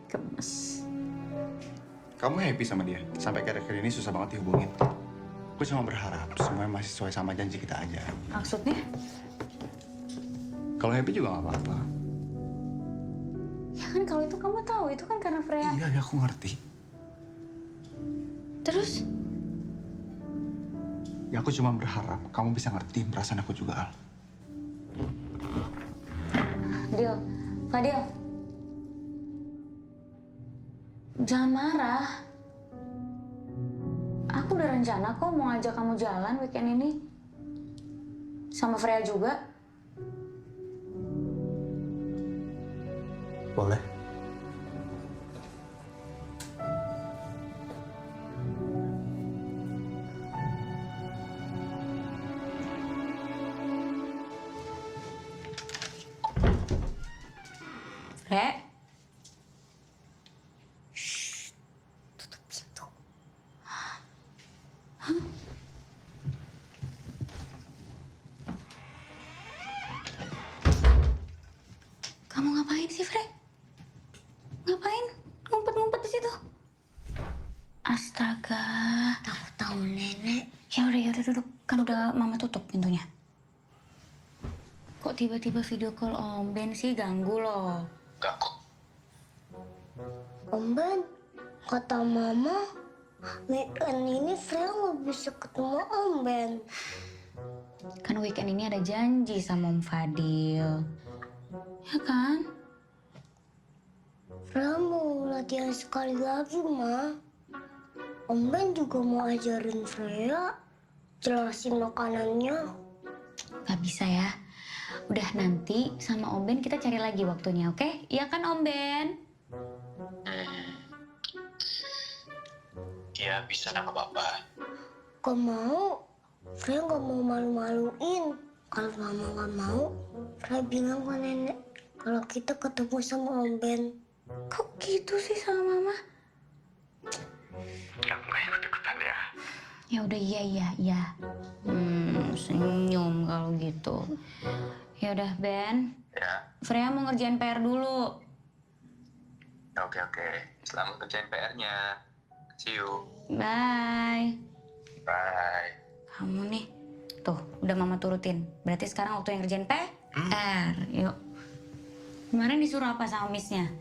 Gemes. Kamu happy sama dia? Sampai akhir-akhir ini susah banget dihubungin. Aku cuma berharap semuanya masih sesuai sama janji kita aja. Maksudnya? Kalau happy juga nggak apa-apa. Ya kan kalau itu kamu tahu, itu kan karena Freya. Iya, aku ngerti. Terus? Ya aku cuma berharap kamu bisa ngerti perasaan aku juga, Al. Fadil, Fadil. Jangan marah. Aku udah rencana kok mau ngajak kamu jalan weekend ini. Sama Freya juga. Boleh. Rek. Tutup pintu. Kamu ngapain sih, Fre? Ngapain? Ngumpet-ngumpet di situ? Astaga. Tahu-tahu nenek. Ya udah duduk. Kan udah mama tutup pintunya. Kok tiba-tiba video call Om Ben sih, ganggu loh. Om Ben, kata mama, weekend ini Freya nggak bisa ketemu Om Ben. Kan weekend ini ada janji sama Om Fadil. Ya kan? Freya mau latihan sekali lagi, Ma. Om Ben juga mau ajarin Freya jelasin makanannya. Gak bisa ya. Udah nanti sama Om Ben kita cari lagi waktunya, oke? Iya kan Om Ben? Ya bisa nggak apa-apa. Gak mau. Freya nggak mau malu-maluin. Kalau mama nggak mau, Freya bilang ke nenek kalau kita ketemu sama Om Ben. Kok gitu sih sama mama? Kamu kayak ikut-ikutan ya. Ya udah iya. Senyum kalau gitu. Ya udah Ben. Ya. Freya mau ngerjain PR dulu. Oke. Selamat kerjain PR-nya. See you. Bye. Bye. Kamu nih, tuh udah mama turutin. Berarti sekarang waktu yang ngerjain PR. Yuk. Kemarin disuruh apa sama miss-nya?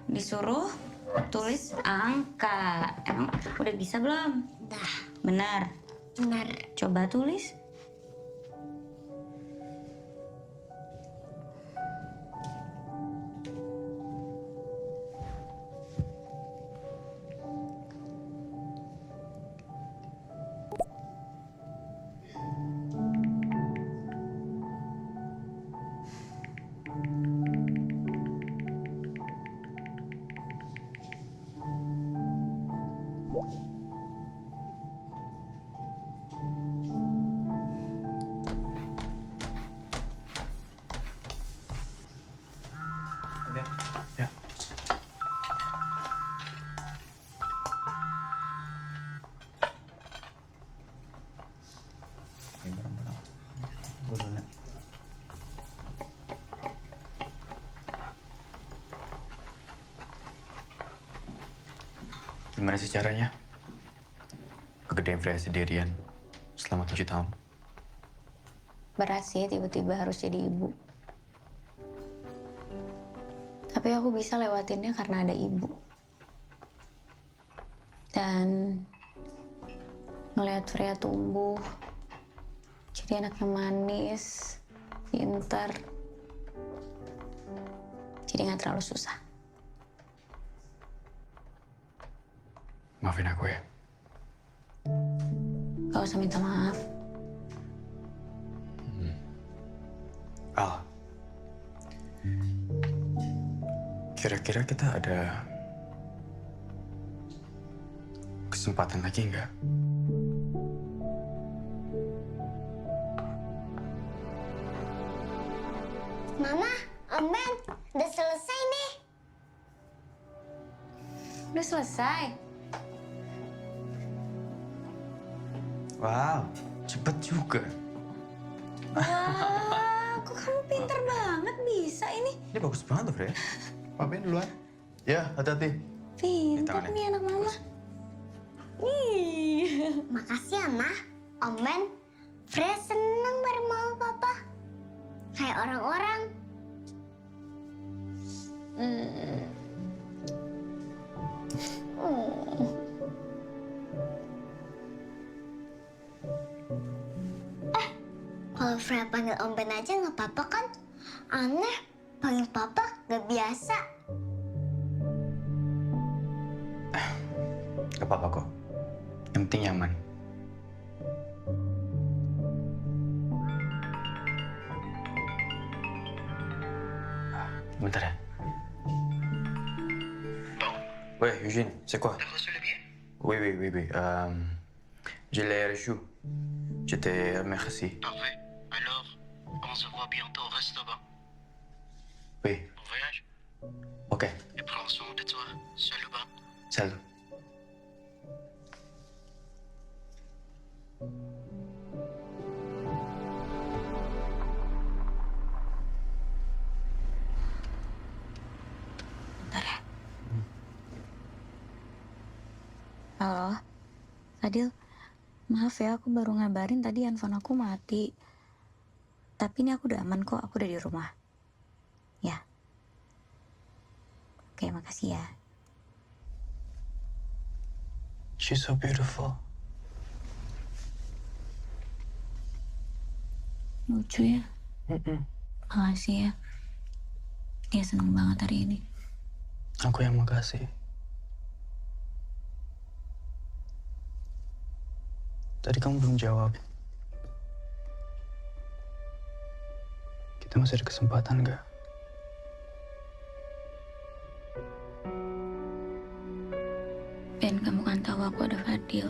Disuruh tulis angka. Emang udah bisa belum? Dah. Benar. Benar. Coba tulis. Ya. Gimana sih caranya? Kegedean Freya sendirian selama 7 tahun. Berat sih tiba-tiba harus jadi ibu. Tapi aku bisa lewatinnya karena ada ibu. Dan ngelihat Freya tumbuh, jadi anaknya manis, pintar. Jadi nggak terlalu susah. Maafin aku ya. Gak usah minta maaf. Al, kira-kira kita ada kesempatan lagi nggak? Mama, Om Ben, udah selesai nih. Udah selesai. Wow, cepet juga. Wah, kok kamu pinter banget bisa ini. Ini bagus banget tuh, Freya. Pak Ben duluan. Ya, hati-hati. Pinter nih anak mama. Ih. Makasih ya, Ma. Om Ben, Freya seneng bareng mama papa. Kayak orang-orang. Kalau Freya panggil Om Ben aja nggak apa-apa kan? Aneh, panggil papa nggak biasa. Gak apa-apa kok. Yang penting nyaman. bentar ya. Ouais, Eugène, c'est quoi? T'as reçu le billet? Oui. Je l'ai reçu. Je te remercie. Parfait. Alors, on se voit bientôt au restaurant. Oui, Bon voyage. ok. Et prends soin de toi. Salut, bas. Salut. Halo, Fadil. Maaf ya, aku baru ngabarin tadi handphone aku mati. Tapi ini aku udah aman kok, aku udah di rumah. Ya. Oke, makasih ya. She's so beautiful. Lucu ya. Makasih ya. Dia seneng banget hari ini. Aku yang makasih. Tadi kamu belum jawab. Kita masih ada kesempatan nggak? Ben, kamu kan tahu aku ada Fadil.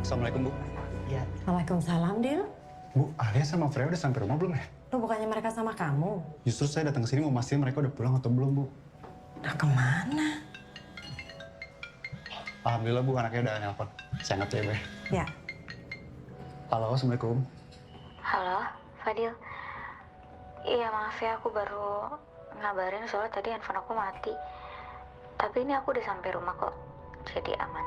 Assalamualaikum, Bu. Iya. Waalaikumsalam, Dil. Bu, Alia sama Freya udah sampai rumah belum ya? Lu bukannya mereka sama kamu? Justru saya datang ke sini mau mastiin mereka udah pulang atau belum, Bu. Udah kemana? Alhamdulillah, Bu, anaknya udah nelpon. Saya angkat ya, Bu. Ya. Halo, Assalamualaikum. Halo, Fadil. Iya, maaf ya, aku baru ngabarin soalnya tadi handphone aku mati. Tapi ini aku udah sampai rumah kok, jadi aman.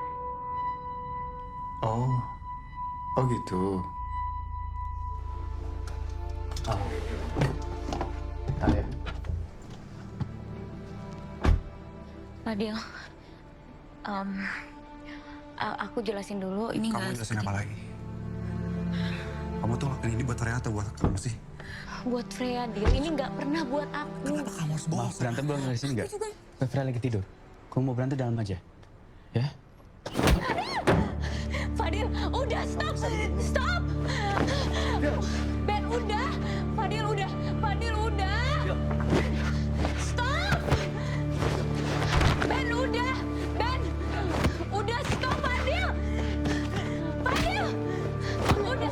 Oh gitu. Alia. Fadil, aku jelasin dulu, ini Kamu jelasin apa lagi? Kamu tuh ngelakuin ini buat Freya atau buat kamu sih? buat Freya, Dil. Ini nggak pernah buat aku. Kenapa kamu harus bohong? Maaf, berantem belum dari sini nggak? Freya lagi tidur. Kamu mau berantem dalam aja. Ya? Fadil, udah stop. Ben, udah. Fadil, udah. Stop. Ben, udah. Udah stop, Fadil. Udah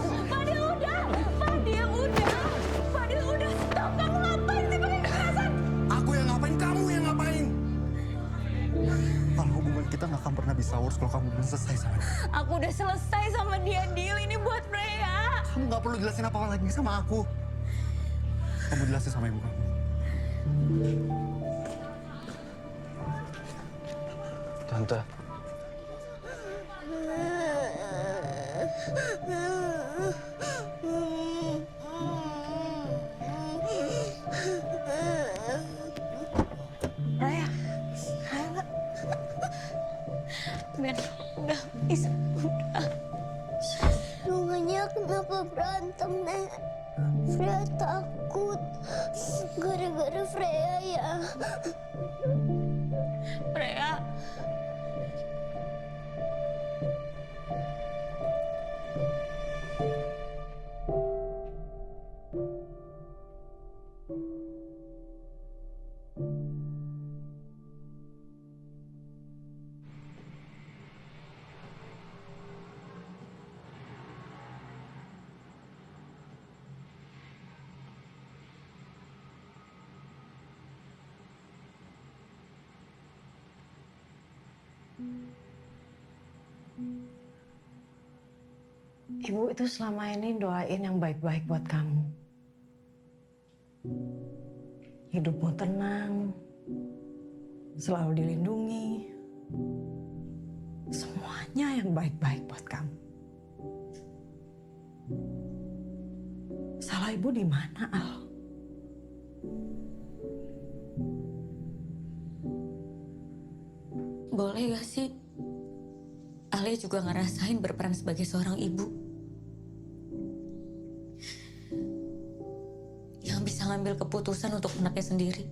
stop. Kamu ngapain sih pakai kekerasan? Aku yang ngapain, kamu yang ngapain? Kalau hubungan kita nggak akan pernah bisa urus kalau kamu belum selesai sama dia. Aku udah selesai sama dia, Dil. Ini buat Freya. Kamu nggak perlu jelasin apa lagi sama aku. Kamu jelasin sama ibu kamu. Tante. Raya. Ben, udah bisa. Udah. Rumahnya kenapa berantem, Nek? Freya takut. Gara-gara Freya ya. Freya. Ibu itu selama ini doain yang baik-baik buat kamu. Hidupmu tenang, selalu dilindungi. Semuanya yang baik-baik buat kamu. Salah ibu di mana, Al? Boleh gak sih Alia juga ngerasain berperan sebagai seorang ibu yang bisa ngambil keputusan untuk anaknya sendiri?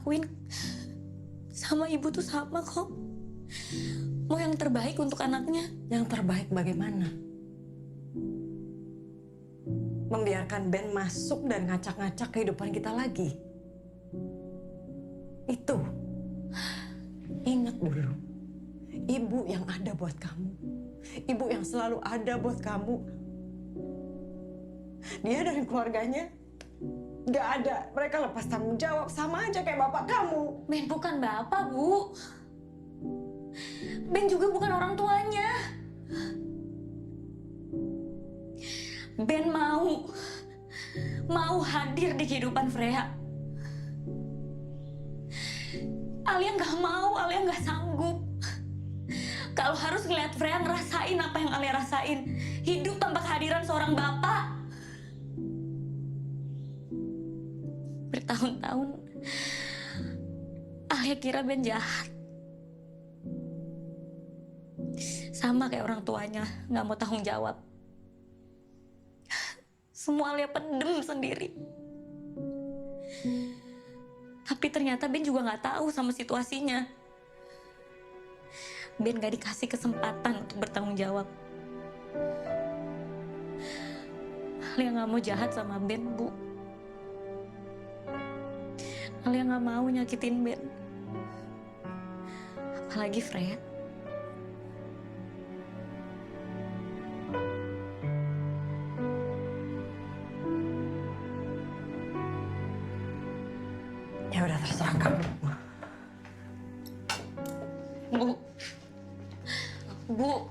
lakuin sama ibu tuh sama kok. Mau yang terbaik untuk anaknya. Yang terbaik bagaimana? Membiarkan Ben masuk dan ngacak-ngacak kehidupan kita lagi. Itu. Ingat dulu. Ibu yang ada buat kamu. Ibu yang selalu ada buat kamu. Dia dari keluarganya gak ada. Mereka lepas tanggung jawab. Sama aja kayak bapak kamu. Ben bukan bapak, Bu. Ben juga bukan orang tuanya. Ben mau hadir di kehidupan Freya. Alia nggak mau, Alia nggak sanggup. Kalau harus ngeliat Freya ngerasain apa yang Alia rasain, hidup tanpa kehadiran seorang bapak. Bertahun-tahun, Alia kira Ben jahat. Sama kayak orang tuanya, nggak mau tanggung jawab. Semua Alia pendem sendiri. Tapi ternyata Ben juga nggak tahu sama situasinya. Ben nggak dikasih kesempatan untuk bertanggung jawab. Alia nggak mau jahat sama Ben, Bu. Alia nggak mau nyakitin Ben. Apalagi Freya. Ya udah terserah kamu. Bu.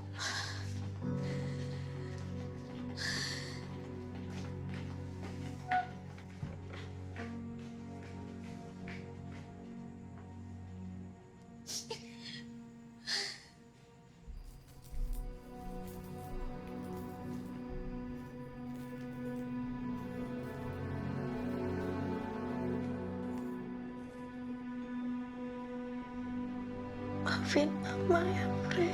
Maafin Mama ya, Fre.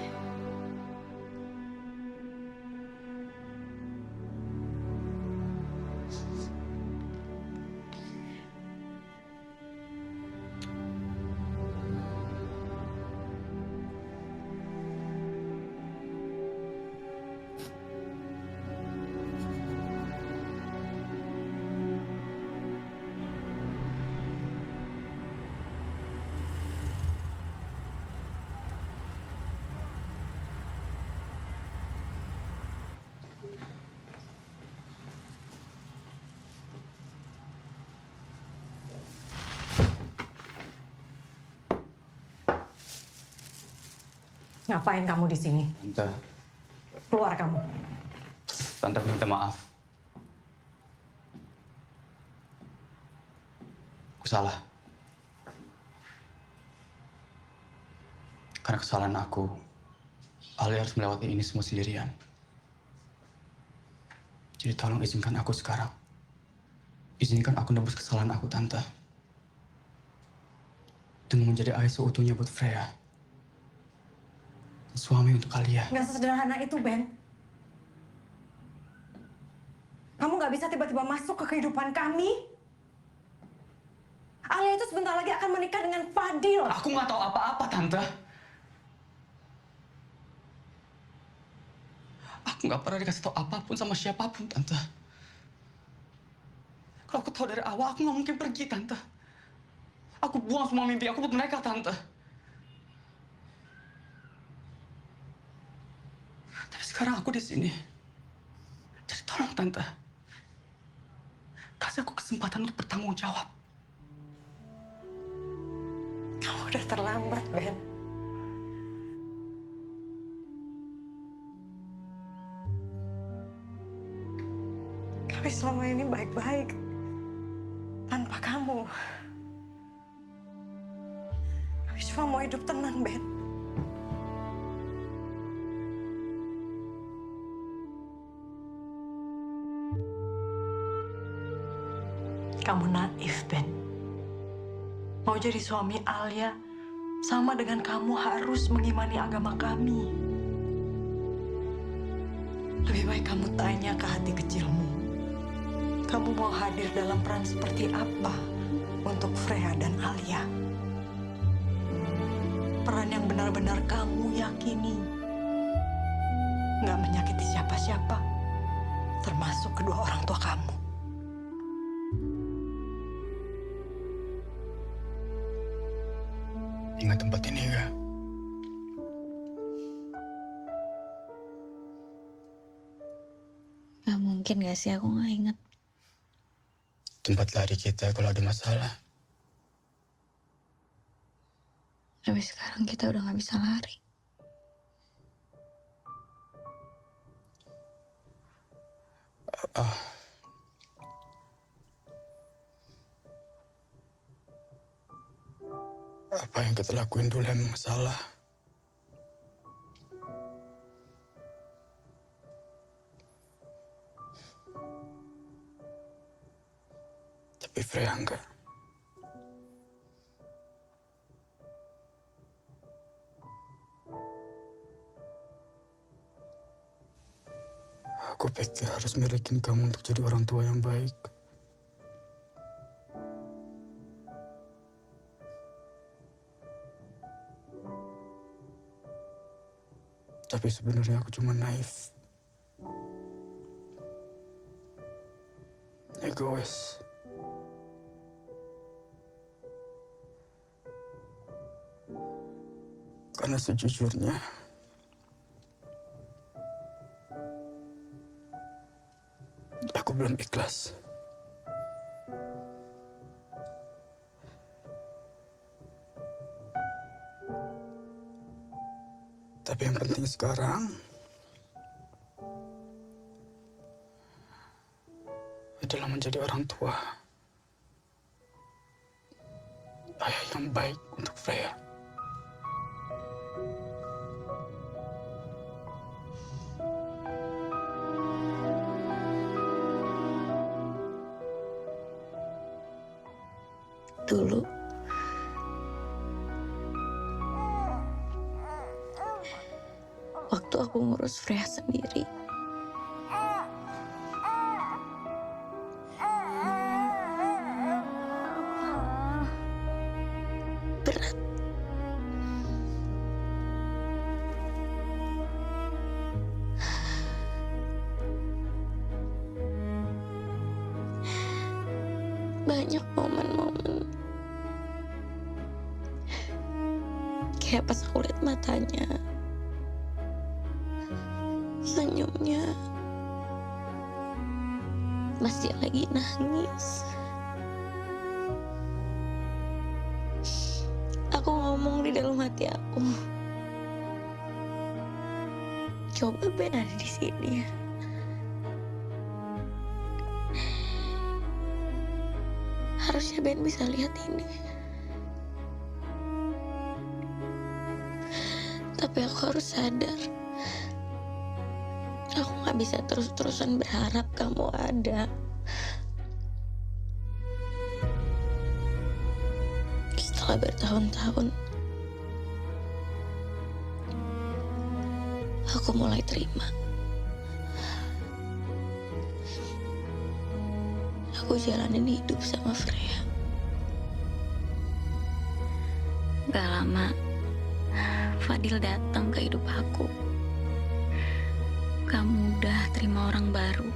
Ngapain kamu di sini? Tante, Keluar kamu. Tante minta maaf. Aku salah. Karena kesalahan aku, Alia harus melewati ini semua sendirian. Jadi tolong izinkan aku sekarang. Izinkan aku nebus kesalahan aku, Tante. Demi menjadi ayah seutuhnya buat Freya. Suami untuk kalian. Nggak sesederhana itu, Ben. Kamu nggak bisa tiba-tiba masuk ke kehidupan kami. Alia itu sebentar lagi akan menikah dengan Fadil. Aku nggak tahu apa-apa, Tante. Aku nggak pernah dikasih tahu apapun sama siapapun, Tante. Kalau aku tahu dari awal, aku nggak mungkin pergi, Tante. Aku buang semua mimpi aku buat mereka, Tante. Tapi sekarang aku di sini. Jadi tolong, Tante. Kasih aku kesempatan untuk bertanggung jawab. Kamu udah terlambat, Ben. Kami selama ini baik-baik tanpa kamu. Kami cuma mau hidup tenang, Ben. Kamu naif, Ben. Mau jadi suami Alia, sama dengan kamu harus mengimani agama kami. Lebih baik kamu tanya ke hati kecilmu. Kamu mau hadir dalam peran seperti apa untuk Freya dan Alia. Peran yang benar-benar kamu yakini. Nggak menyakiti siapa-siapa, termasuk kedua orang tua kamu. Ingat tempat ini gak? Gak mungkin gak sih aku gak inget. Tempat lari kita kalau ada masalah. Tapi sekarang kita udah gak bisa lari. Apa yang kita lakuin dulu emang salah. Tapi Freya enggak. Aku pikir harus milikin kamu untuk jadi orang tua yang baik. Tapi sebenarnya aku cuma naif. Egois. Karena sejujurnya, aku belum ikhlas. Tapi yang penting sekarang adalah menjadi orang tua. Ayah yang baik untuk Freya. Dulu waktu aku ngurus Freya sendiri, berat. Banyak momen-momen kayak pas aku lihat matanya, senyumnya, pas dia lagi nangis. Aku ngomong di dalam hati aku, coba Ben ada di sini. Harusnya Ben bisa lihat ini. Tapi aku harus sadar, aku gak bisa terus-terusan berharap kamu ada. Setelah bertahun-tahun, aku mulai terima. Aku jalanin hidup sama Freya. Gak lama, Fadil datang ke hidup aku. Kamu udah terima orang baru.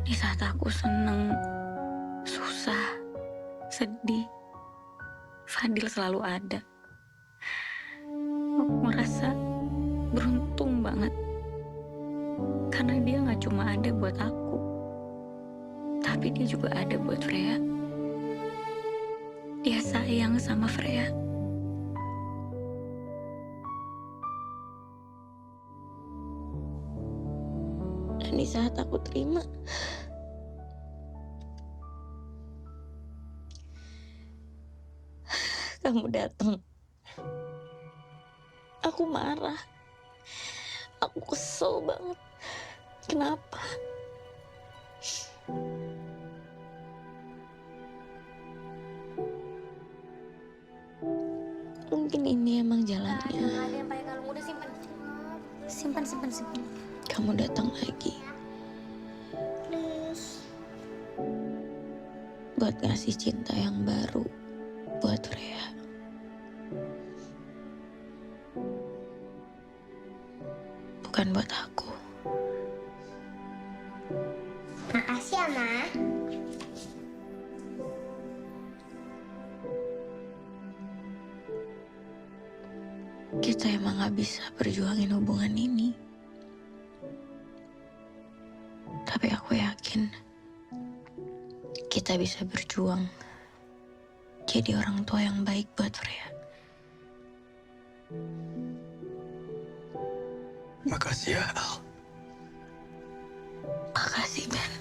Di saat aku seneng, susah, sedih, Fadil selalu ada. Aku merasa beruntung banget. Karena dia gak cuma ada buat aku, tapi dia juga ada buat Freya. Dia sayang sama Freya. Dan di saat aku terima, kamu datang. Aku marah. Aku kesel banget. Kenapa? Mungkin ini emang jalannya. Ada yang pakai kalung, udah simpan. Simpan. Kamu datang lagi. Please. buat ngasih cinta yang baru buat Freya. Bukan buat aku. Makasih ya, Ma. Kita emang gak bisa perjuangin hubungan ini. Tapi aku yakin kita bisa berjuang jadi orang tua yang baik buat Freya. Makasih ya, Al. Makasih, Ben.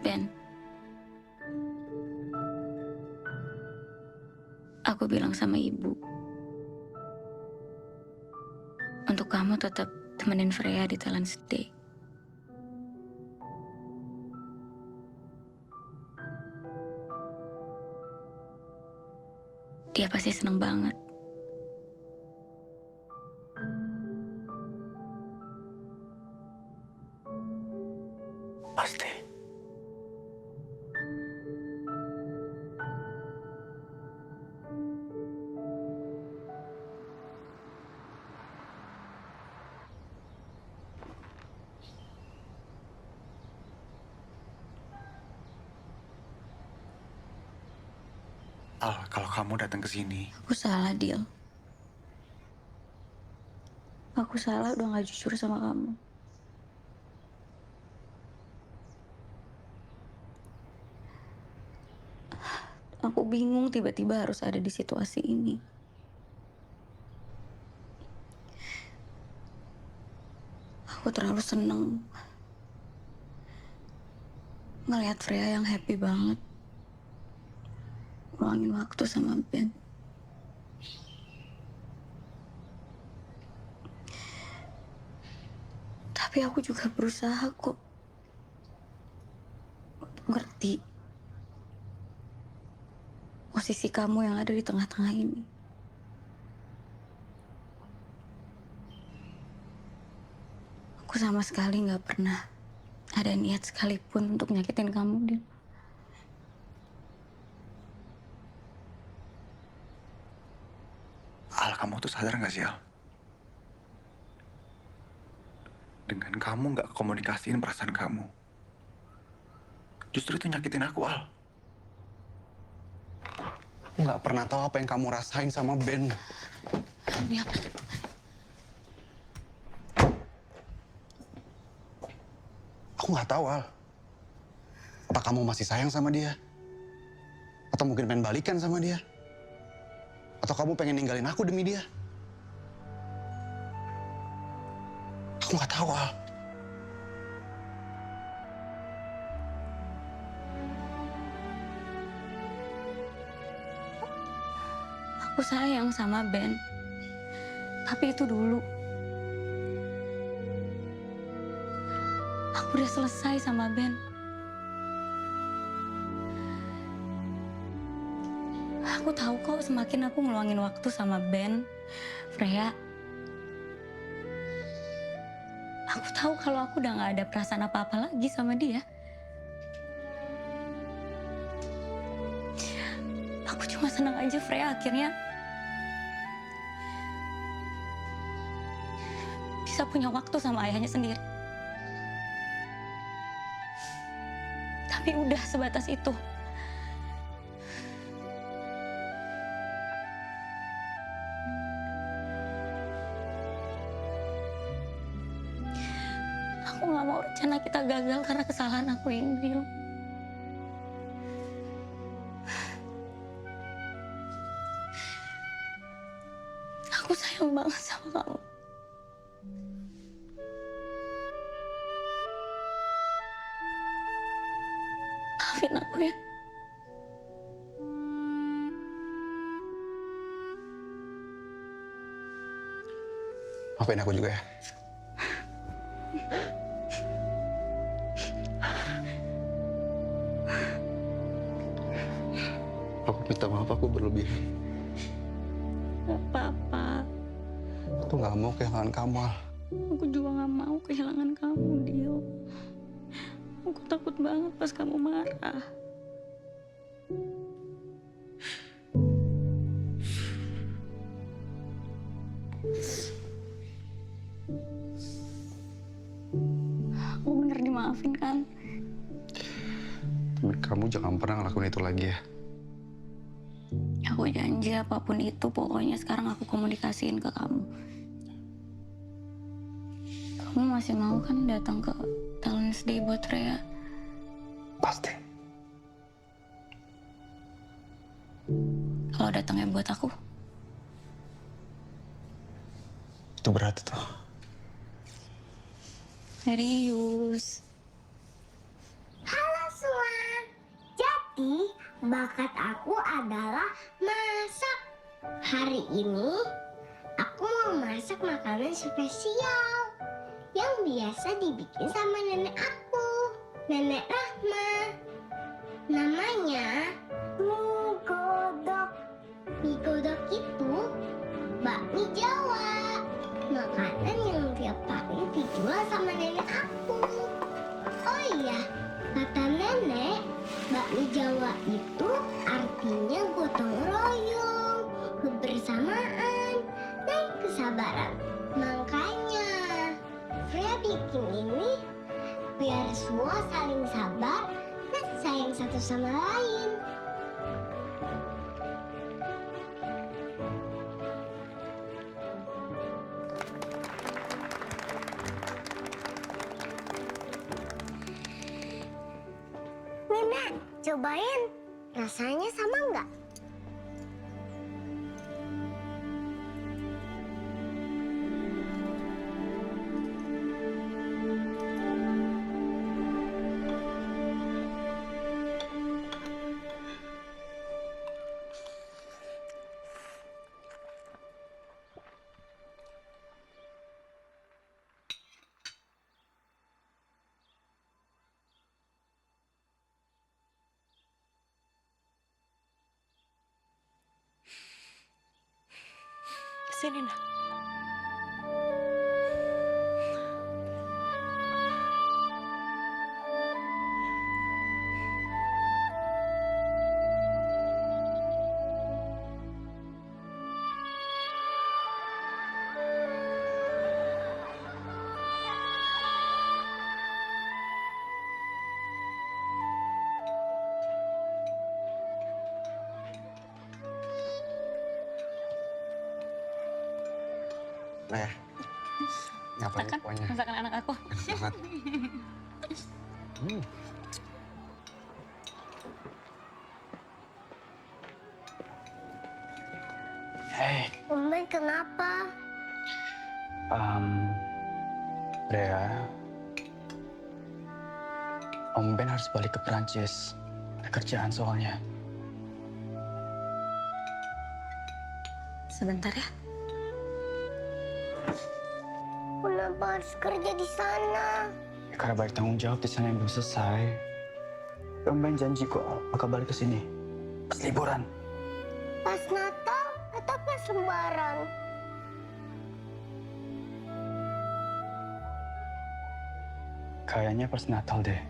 Ben. Aku bilang sama ibu, untuk kamu tetap temenin Freya di Talents Day. Dia pasti seneng banget. Pasti. Al, kalau kamu datang ke sini, Aku salah, Dil. Aku salah udah gak jujur sama kamu. Aku bingung tiba-tiba harus ada di situasi ini. Aku terlalu seneng ngelihat Freya yang happy banget. Luangin waktu sama Ben. Tapi aku juga berusaha kok untuk ngerti posisi kamu yang ada di tengah-tengah ini. Aku sama sekali gak pernah ada niat sekalipun untuk nyakitin kamu, Din. Al, kamu tuh sadar gak sih, Al? Dengan kamu gak komunikasiin perasaan kamu, justru itu nyakitin aku, Al. Aku nggak pernah tahu apa yang kamu rasain sama Ben. Ini apa? Aku nggak tahu, Al. Apa kamu masih sayang sama dia? Atau mungkin pengen balikan sama dia? Atau kamu pengen ninggalin aku demi dia? Aku nggak tahu, Al. Aku sayang sama Ben. Tapi itu dulu. Aku udah selesai sama Ben. Aku tahu kok semakin aku ngeluangin waktu sama Ben, Freya. Aku tahu kalau aku udah gak ada perasaan apa-apa lagi sama dia. Aku cuma senang aja Freya akhirnya bisa punya waktu sama ayahnya sendiri. Tapi udah sebatas itu. Aku gak mau rencana kita gagal karena kesalahan aku ini, Dil. Aku sayang banget sama kamu. Maafin aku ya. Maafin aku juga ya. Aku minta maaf, aku berlebihan. Gak apa-apa. Aku nggak mau kehilangan kamu, Al. Aku juga gak mau kehilangan kamu, Dio. Aku takut banget pas kamu marah. Aku bener dimaafin kan? Tapi kamu jangan pernah ngelakuin itu lagi ya. Aku janji apapun itu, pokoknya sekarang aku komunikasiin ke kamu. Kamu masih mau kan datang ke Talents Day buat Freya? Pasti. Kalau datangnya buat aku? Itu berat tuh. Serius. Halo semua. Jadi, bakat aku adalah masak. Hari ini, aku mau masak makanan spesial yang biasa dibikin sama nenek aku, Nenek Rahma. Namanya mie godok. Mie godok itu bakmi Jawa. Makanan yang tiap hari dijual sama nenek aku. Oh iya, kata nenek, bakmi Jawa itu artinya gotong royong, kebersamaan, dan kesabaran. Makanya, Freya bikin ini biar semua saling sabar dan sayang satu sama lain. Nenek, cobain. Rasanya sama nggak? Sini, nak. Nah, ngapain Makan, kuahnya? masakan anak aku. Enak banget. Hey, Tumben kenapa? Freya. Om Ben harus balik ke Perancis. Ada kerjaan soalnya. Sebentar ya. Kenapa harus kerja di sana? Ya, karena banyak tanggung jawab di sana yang belum selesai. Om Ben janji kok bakal balik ke sini pas liburan. Pas Natal atau pas Lebaran? Kayaknya pas Natal deh.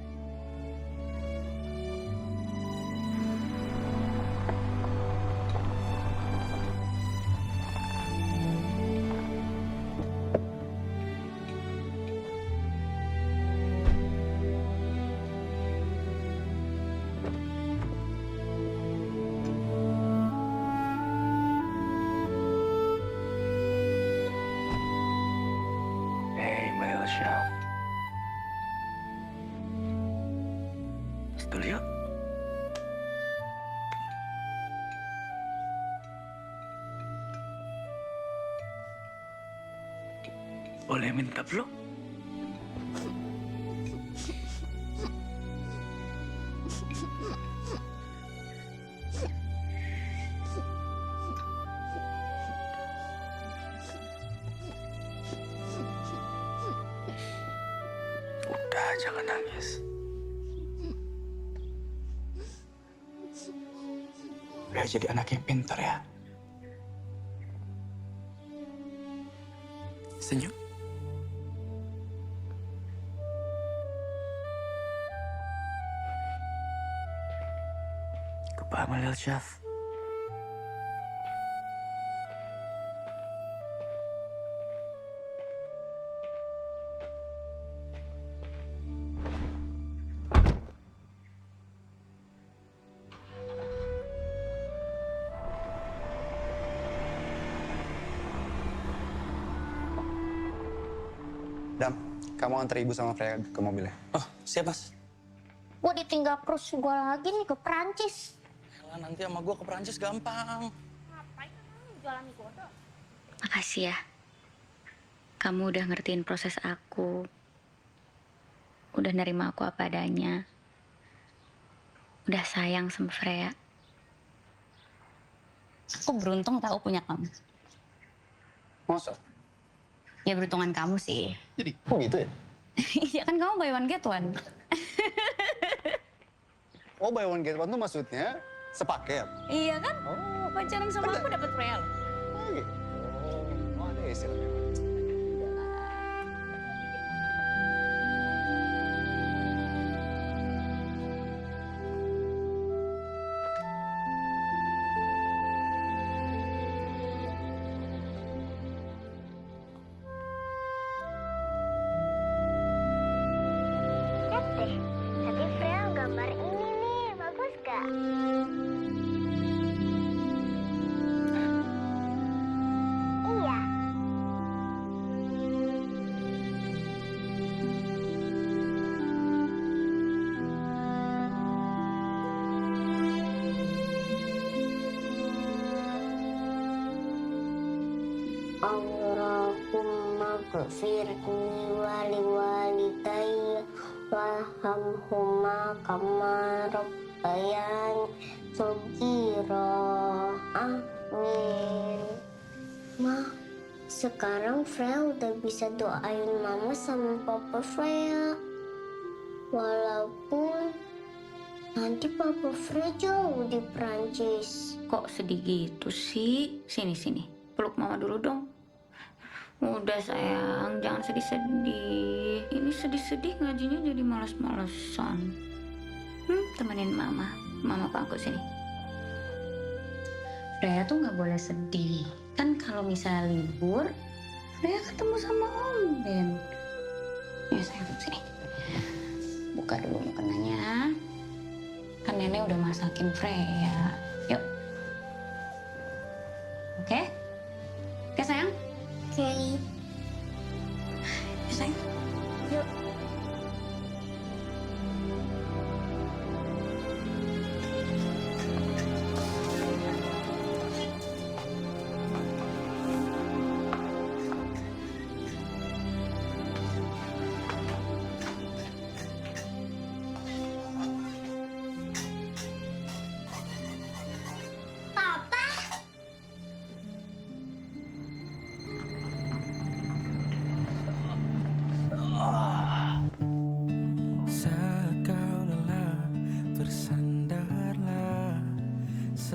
Hey, my little chef. Dulu yuk. Boleh minta peluk? Udah, jangan nangis. Udah jadi anak yang pintar ya. Senyum. Walil Syaf. Dam, kamu antar ibu sama Freya ke mobilnya. Oh, siap mas. Gue ditinggal terus gue lagi nih ke Perancis. Elah, nanti sama gue ke Perancis gampang. Jualan kodok. Makasih ya. Kamu udah ngertiin proses aku. Udah nerima aku apa adanya. Udah sayang sama Freya. Aku beruntung tahu punya kamu. Masa? Ya beruntungan kamu sih. Jadi, kok gitu ya? Iya kan kamu buy one get one. Oh, buy one get one tuh maksudnya sepaket? Iya kan? Pacaran sama aku dapat Freya loh. Oh gitu. Oh, ada istilahnya. Lihat deh, tadi Freya gambar ini nih, bagus gak? Iya. Allahumma ghfirni wali walidayya warhamhuma kama rabbayani shaghira. Amin. Ma, sekarang Freya udah bisa doain Mama sama Papa Freya. Walaupun nanti Papa Freya jauh di Prancis. Kok sedih gitu sih? Sini, peluk mama dulu dong. Udah sayang, jangan sedih-sedih. Ini sedih-sedih ngajinya jadi malas-malesan. Temenin mama pangku sini. Freya tuh nggak boleh sedih. Kan kalau misalnya libur, Freya ketemu sama Om Ben. Ya sayang, sini. Buka dulu mukenanya. Kan nenek udah masakin Freya. Yuk. Oke? Oke sayang? Oke. Yuk sayang. Yuk. Papa. Saat kau lelah, bersandarlah.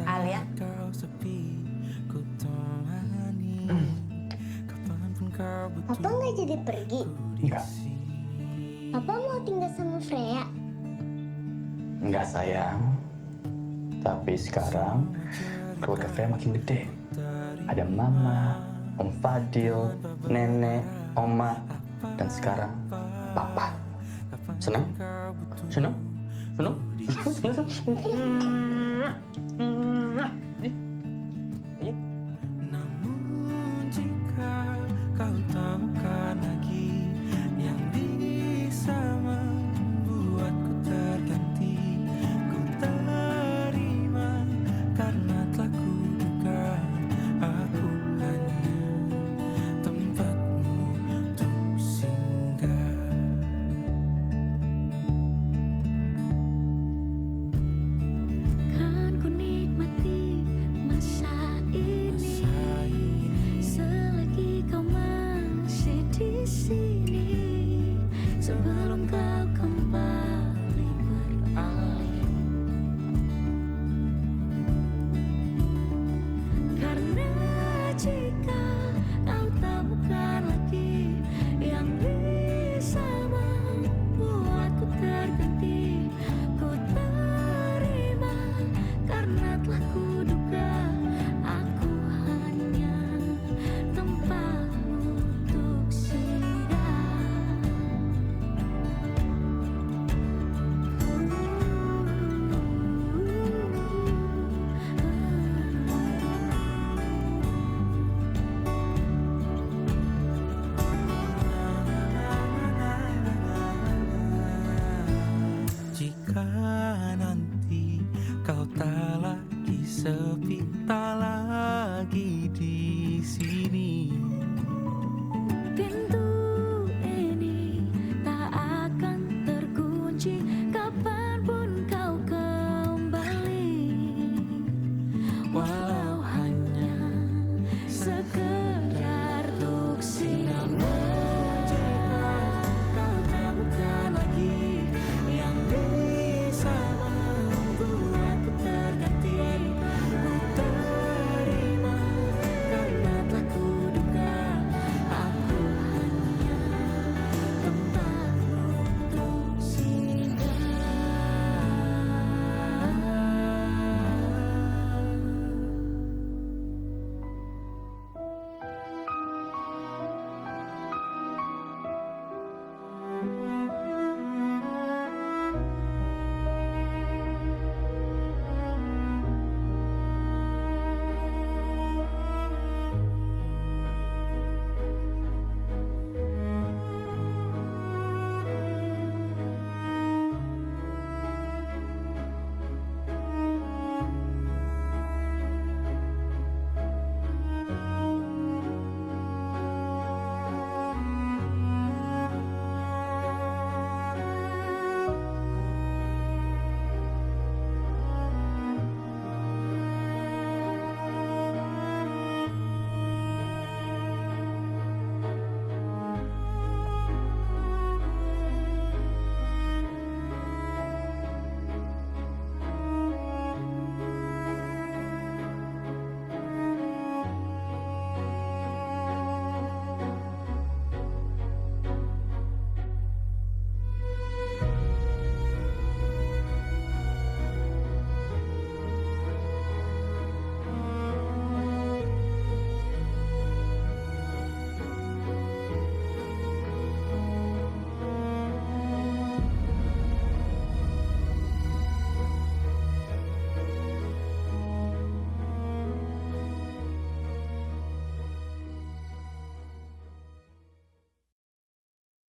Alia. Saat kau sepi, ku temani. Kapanpun kau butuh. Papa nggak jadi pergi. Enggak. Papa mau tinggal sama Freya. Enggak sayang. Tapi sekarang keluarga Freya makin gede. Ada mama, Om Fadil, nenek, oma, dan sekarang papa. Senang? Senang? Senang? Namun jika kau temukan lagi yang bisa membuatku terganti, ku terima karena telah kuduga aku hanya tempatmu untuk singgah. Kan ku nikmati sepi tak lagi di sini. Pintu ini tak akan terkunci kapanpun kau kembali. Walau